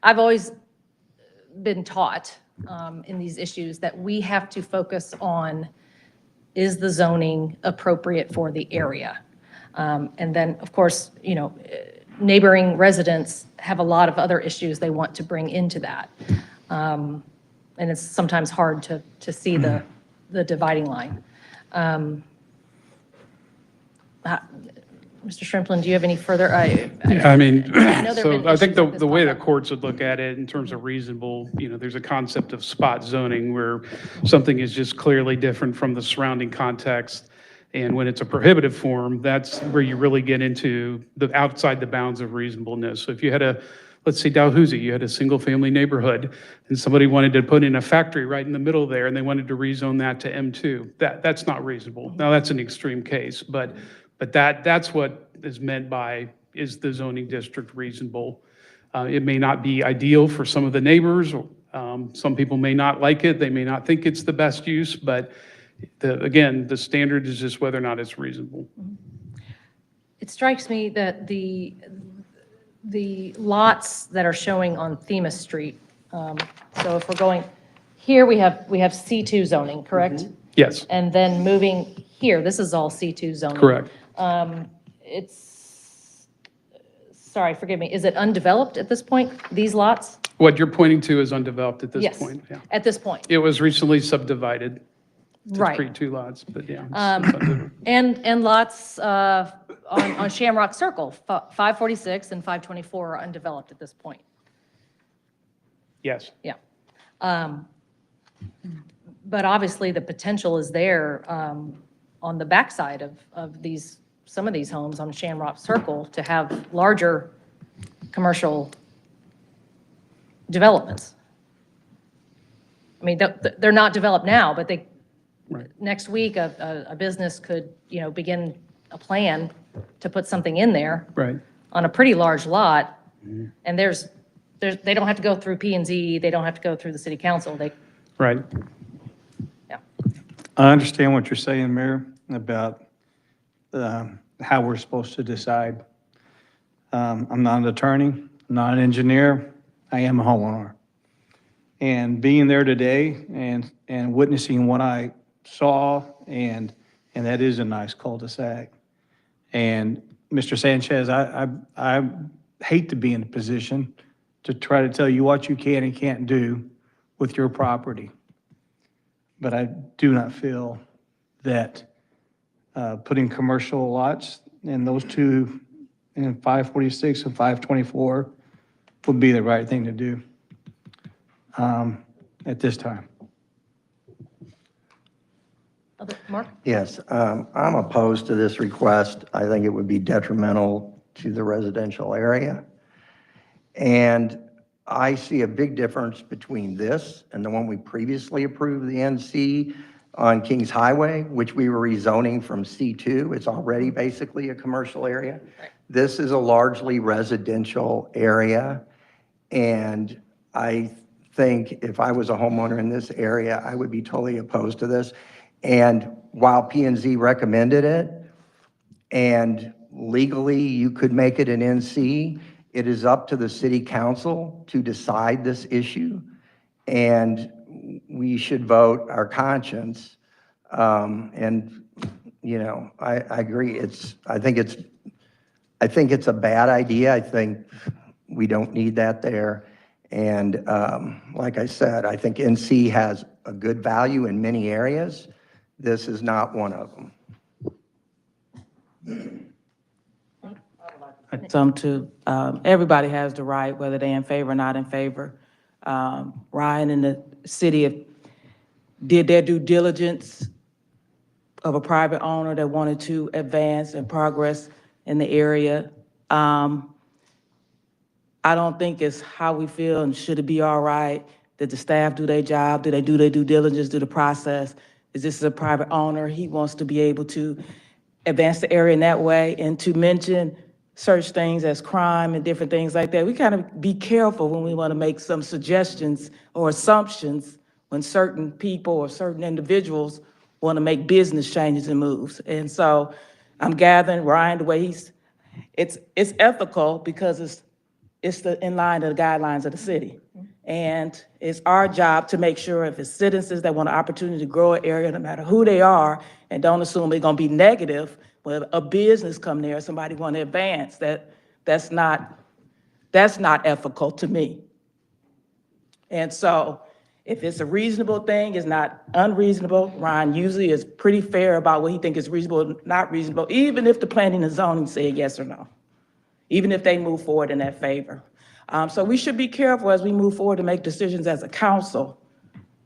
I've always been taught in these issues that we have to focus on, is the zoning appropriate for the area? And then, of course, neighboring residents have a lot of other issues they want to bring into that. And it's sometimes hard to see the dividing line. Mr. Shrimplin, do you have any further? Yeah, I mean, know there've been so I think issues like this the way pop the courts would look at it in terms of reasonable, there's a concept of spot zoning where something is just clearly different from the surrounding context. And when it's a prohibitive form, that's where you really get into the outside the bounds of reasonableness. So if you had let's say Dalhousie, you had a single-family neighborhood, and somebody wanted to put in a factory right in the middle there, and they wanted to rezone that to M2. That's not reasonable. Now, that's an extreme case, but that's what is meant by, is the zoning district reasonable? It may not be ideal for some of the neighbors. Some people may not like it. They may not think it's the best use, but again, the standard is just whether or not it's reasonable. It strikes me that the lots that are showing on Themis Street, so if we're going, here we have C2 zoning, correct? Yes, And then moving here, this is all C2 zoning. correct. Sorry, forgive me, is it undeveloped at this point, these lots? What you're pointing to is undeveloped at this Yes, point. Yeah. at this point, It was recently subdivided to right. create 2 lots, but yeah. it's undeveloped. And lots on Shamrock Circle, 546 and 524 are undeveloped at this point. Yes. Yeah. But obviously, the potential is there on the backside of some of these homes on Shamrock Circle to have larger commercial developments. I mean, they're not developed now, but next week, a business could, begin a plan to put something in there Right. on a pretty large lot. And they don't have to go through P&Z, they don't have to go through the city council, Right. I understand what you're saying, Mayor, about how we're supposed to decide. I'm not an attorney, not an engineer, I am a homeowner. And being there today and witnessing what I saw, and that is a nice cul-de-sac. And Mr. Sanchez, I hate to be in a position to try to tell you what you can and can't do with your property. But I do not feel that putting commercial lots in those 2, in 546 and 524 would be the right thing to do at this time. Mark? Yes, I'm opposed to this request. I think it would be detrimental to the residential area. And I see a big difference between this and the one we previously approved, the NC on Kings Highway, which we were rezoning from C2. It's already basically a commercial area. This is a largely residential area. And I think if I was a homeowner in this area, I would be totally opposed to this. And while P&Z recommended it, and legally you could make it an NC, it is up to the city council to decide this issue. And we should vote our conscience. I agree. I think it's I think it's a bad idea. I think we don't need that there. And like I said, I think NC has a good value in many areas. This is not one of them. Some too. Everybody has the right, whether they're in favor or not in favor. Ryan and the city did their due diligence of a private owner that wanted to advance and progress in the area. I don't think it's how we feel and should it be all right. Did the staff do their job? Do they do their due diligence, do the process? Is this a private owner? He wants to be able to advance the area in that way. And to mention such things as crime and different things like that, we kind of be careful when we want to make some suggestions or assumptions when certain people or certain individuals want to make business changes and moves. And so I'm gathering Ryan, the way it's ethical because it's in line to the guidelines of the city. And it's our job to make sure if it's citizens that want an opportunity to grow an area, no matter who they are, and don't assume it's gonna be negative, when a business come there, somebody want to advance, that's not ethical to me. And so if it's a reasonable thing, it's not unreasonable. Ryan usually is pretty fair about what he thinks is reasonable, not reasonable, even if the planning and zoning say yes or no, even if they move forward in that favor. So we should be careful as we move forward to make decisions as a council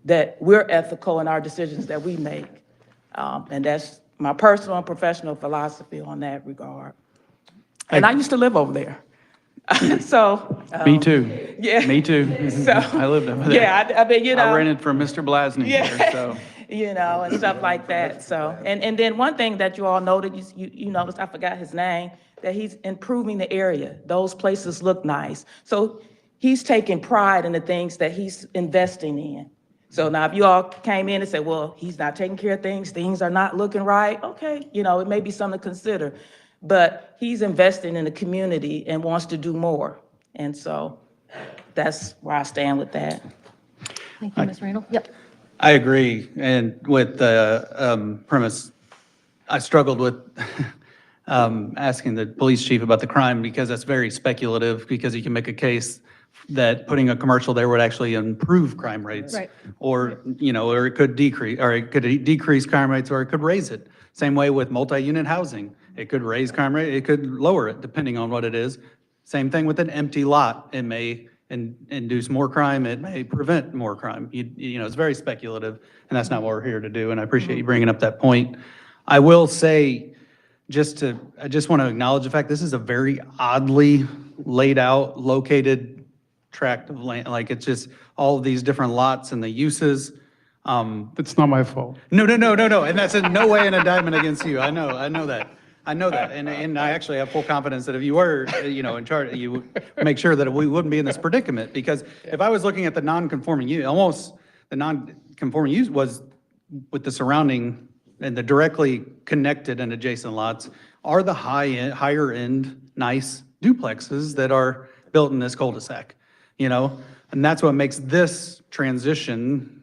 that we're ethical in our decisions that we make. And that's my personal and professional philosophy on that regard. And I used to live over there. So. Me too. Yeah. Me too. So, I lived over there. yeah, I mean, you know. I rented from Mr. Blasney there, so. You know, and stuff like that. So, and then one thing that you all noted, you noticed, I forgot his name, that he's improving the area. Those places look nice. So he's taking pride in the things that he's investing in. So now if you all came in and said, well, he's not taking care of things are not looking right, okay, you know, it may be something to consider. But he's investing in the community and wants to do more. And so that's where I stand with that. Thank you, Ms. Randall. Yep. I agree, and with the premise, I struggled with asking the police chief about the crime because that's very speculative, because you can make a case that putting a commercial there would actually improve crime rates. Right. Or, you know, or it could decrease crime rates, or it could raise it. Same way with multi-unit housing. It could raise crime rate, it could lower it, depending on what it is. Same thing with an empty lot. It may induce more crime, it may prevent more crime. You know, it's very speculative, and that's not what we're here to do, and I appreciate you bringing up that point. I will say, I just want to acknowledge the fact this is a very oddly laid out, located tract of land. Like, it's just all of these different lots and the uses. It's not my fault. No, and that's in no way an indictment against you. I know that. And I actually have full confidence that if you were, you know, in charge, you would make sure that we wouldn't be in this predicament. Because if I was looking at the non-conforming use, almost the non-conforming use was with the surrounding and the directly connected and adjacent lots are the higher end, nice duplexes that are built in this cul-de-sac, you know? And that's what makes this transition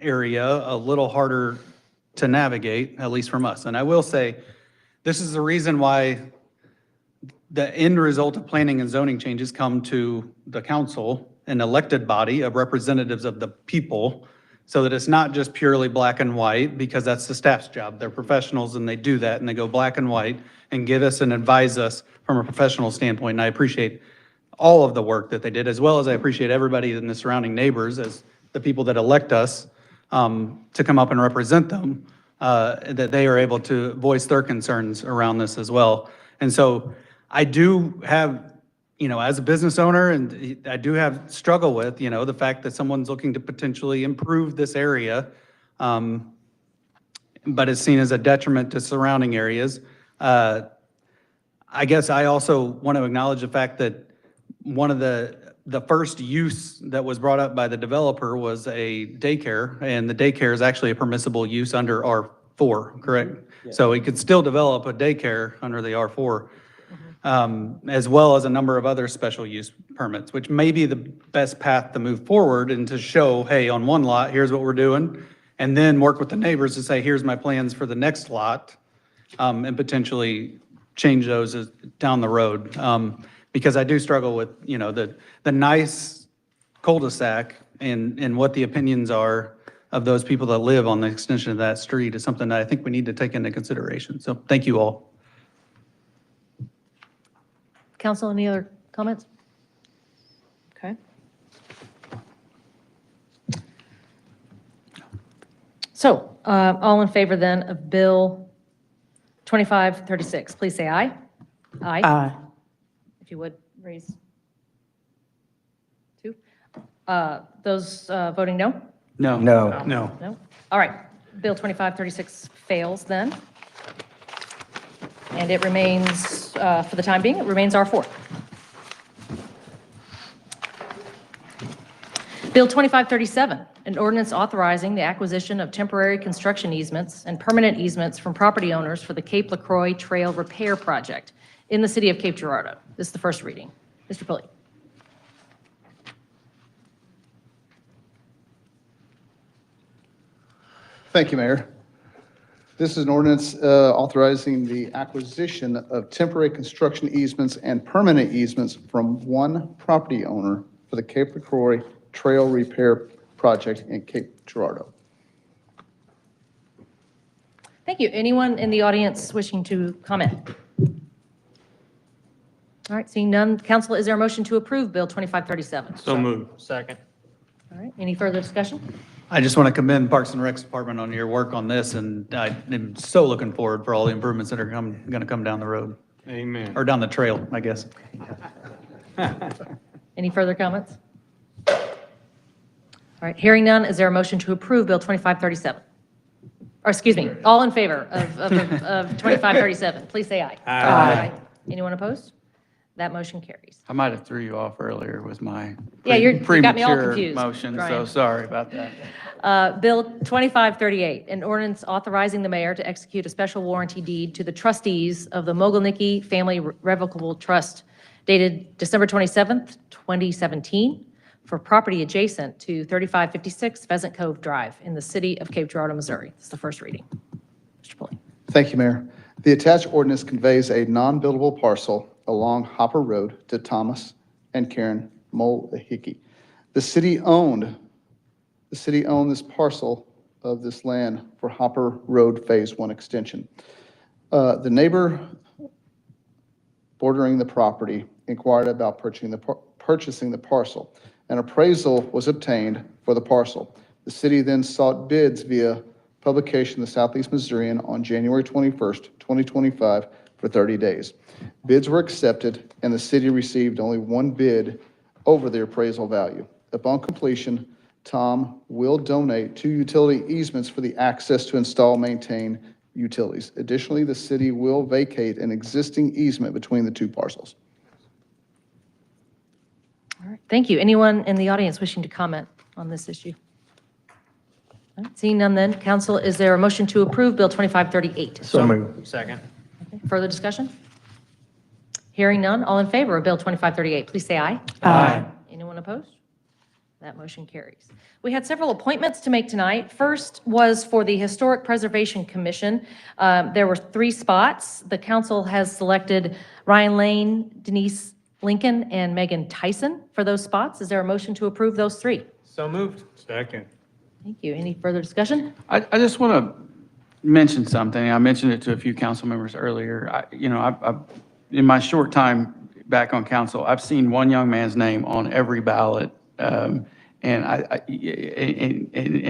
area a little harder to navigate, at least from us. And I will say, this is the reason why the end result of planning and zoning changes come to the council, an elected body of representatives of the people, so that it's not just purely black and white, because that's the staff's job. They're professionals and they do that, and they go black and white and give us and advise us from a professional standpoint. And I appreciate all of the work that they did, as well as I appreciate everybody in the surrounding neighbors as the people that elect us to come up and represent them. That they are able to voice their concerns around this as well. And so I do have, you know, as a business owner, and I do have struggle with, you know, the fact that someone's looking to potentially improve this area, but is seen as a detriment to surrounding areas. I guess I also want to acknowledge the fact that one of the first use that was brought up by the developer was a daycare, and the daycare is actually a permissible use under R4, correct? So he could still develop a daycare under the R4, as well as a number of other special use permits, which may be the best path to move forward and to show, hey, on one lot, here's what we're doing, and then work with the neighbors to say, here's my plans for the next lot, and potentially change those down the road. Because I do struggle with, the nice cul-de-sac and what the opinions are of those people that live on the extension of that street is something that I think we need to take into consideration. So thank you all. Council, any other comments? Okay. So, all in favor then of Bill 2536, please say aye. Aye. If you would, raise 2. Those voting no? No. No. No? All right. Bill 2536 fails then. And it remains, for the time being, it remains R4. Bill 2537, an ordinance authorizing the acquisition of temporary construction easements and permanent easements from property owners for the Cape LaCroix Trail Repair Project in the city of Cape Girardeau. This is the first reading. Mr. Pulley. Thank you, Mayor. This is an ordinance authorizing the acquisition of temporary construction easements and permanent easements from one property owner for the Cape LaCroix Trail Repair Project in Cape Girardeau. Thank you. Anyone in the audience wishing to comment? All right, seeing none. Council, is there a motion to approve Bill 2537? So moved. Second. All right, any further discussion? I just want to commend Parks and Recs Department on your work on this, and I am so looking forward for all the improvements that are going to come down the road, Amen. or down the trail, I guess. Any further comments? All right, hearing none, is there a motion to approve Bill 2537? Or, excuse me, all in favor of 2537, please say aye. Aye. Anyone opposed? That motion carries. I might have threw you off earlier with my Yeah, you got me all premature confused, motion, so Ryan. sorry about that. Bill 2538, an ordinance authorizing the mayor to execute a special warranty deed to the trustees of the Mogilnicki Family Revocable Trust dated December 27th, 2017, for property adjacent to 3556 Pheasant Cove Drive in the city of Cape Girardeau, Missouri. This is the first reading. Mr. Pulley. Thank you, Mayor. The attached ordinance conveys a non-buildable parcel along Hopper Road to Thomas and Karen Mulhickey. The city owned this parcel of this land for Hopper Road Phase 1 extension. The neighbor bordering the property inquired about purchasing the parcel. An appraisal was obtained for the parcel. The city then sought bids via publication in the Southeast Missourian on January 21st, 2025 for 30 days. Bids were accepted and the city received only one bid over the appraisal value. Upon completion, Tom will donate 2 utility easements for the access to install, maintain utilities. Additionally, the city will vacate an existing easement between the 2 parcels. All right, thank you. Anyone in the audience wishing to comment on this issue? All right, seeing none then, council, is there a motion to approve Bill 2538? So moved. Second. Okay, further discussion? Hearing none, all in favor of Bill 2538, please say aye. Aye. Anyone opposed? That motion carries. We had several appointments to make tonight. First was for the Historic Preservation Commission. There were 3 spots. The council has selected Ryan Lane, Denise Lincoln, and Megan Tyson for those spots. Is there a motion to approve those 3? So moved. Second. Thank you. Any further discussion? I just want to mention something. I mentioned it to a few council members earlier. In my short time back on council, I've seen one young man's name on every ballot. And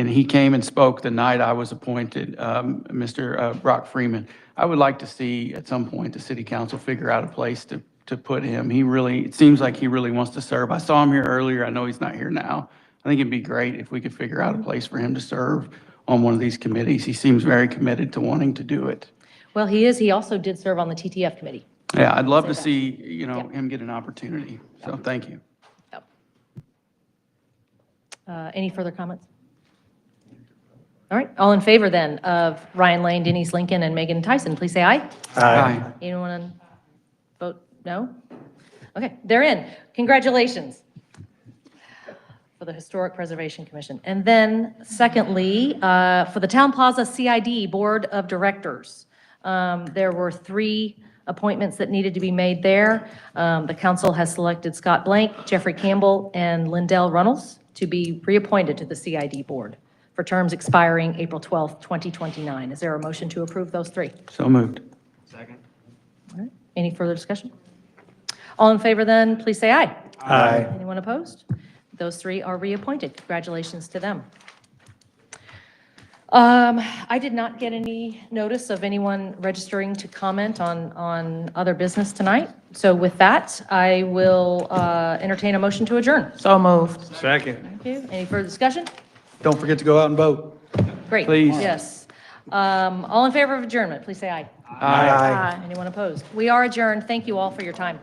he came and spoke the night I was appointed, Mr. Brock Freeman. I would like to see at some point the city council figure out a place to put him. It seems like he really wants to serve. I saw him here earlier. I know he's not here now. I think it'd be great if we could figure out a place for him to serve on one of these committees. He seems very committed to wanting to do it. Well, he is. He also did serve on the TTF committee. Yeah, I'd love to see, him get an opportunity. So thank you. Any further comments? All right, all in favor then of Ryan Lane, Denise Lincoln, and Megan Tyson, please say aye. Aye. Anyone vote no? Okay, they're in. Congratulations for the Historic Preservation Commission. And then secondly, for the Town Plaza CID Board of Directors, there were 3 appointments that needed to be made there. The council has selected Scott Blank, Jeffrey Campbell, and Lindell Runnels to be reappointed to the CID Board for terms expiring April 12th, 2029. Is there a motion to approve those three? So moved. Any further discussion? All in favor then, please say aye. Aye. Anyone opposed? Those three are reappointed. Congratulations to them. I did not get any notice of anyone registering to comment on other business tonight. So with that, I will entertain a motion to adjourn. So moved. Second. Thank you. Any further discussion? Don't forget to go out and vote. Great. Please. Yes. All in favor of adjournment, please say aye. Aye. Anyone opposed? We are adjourned. Thank you all for your time.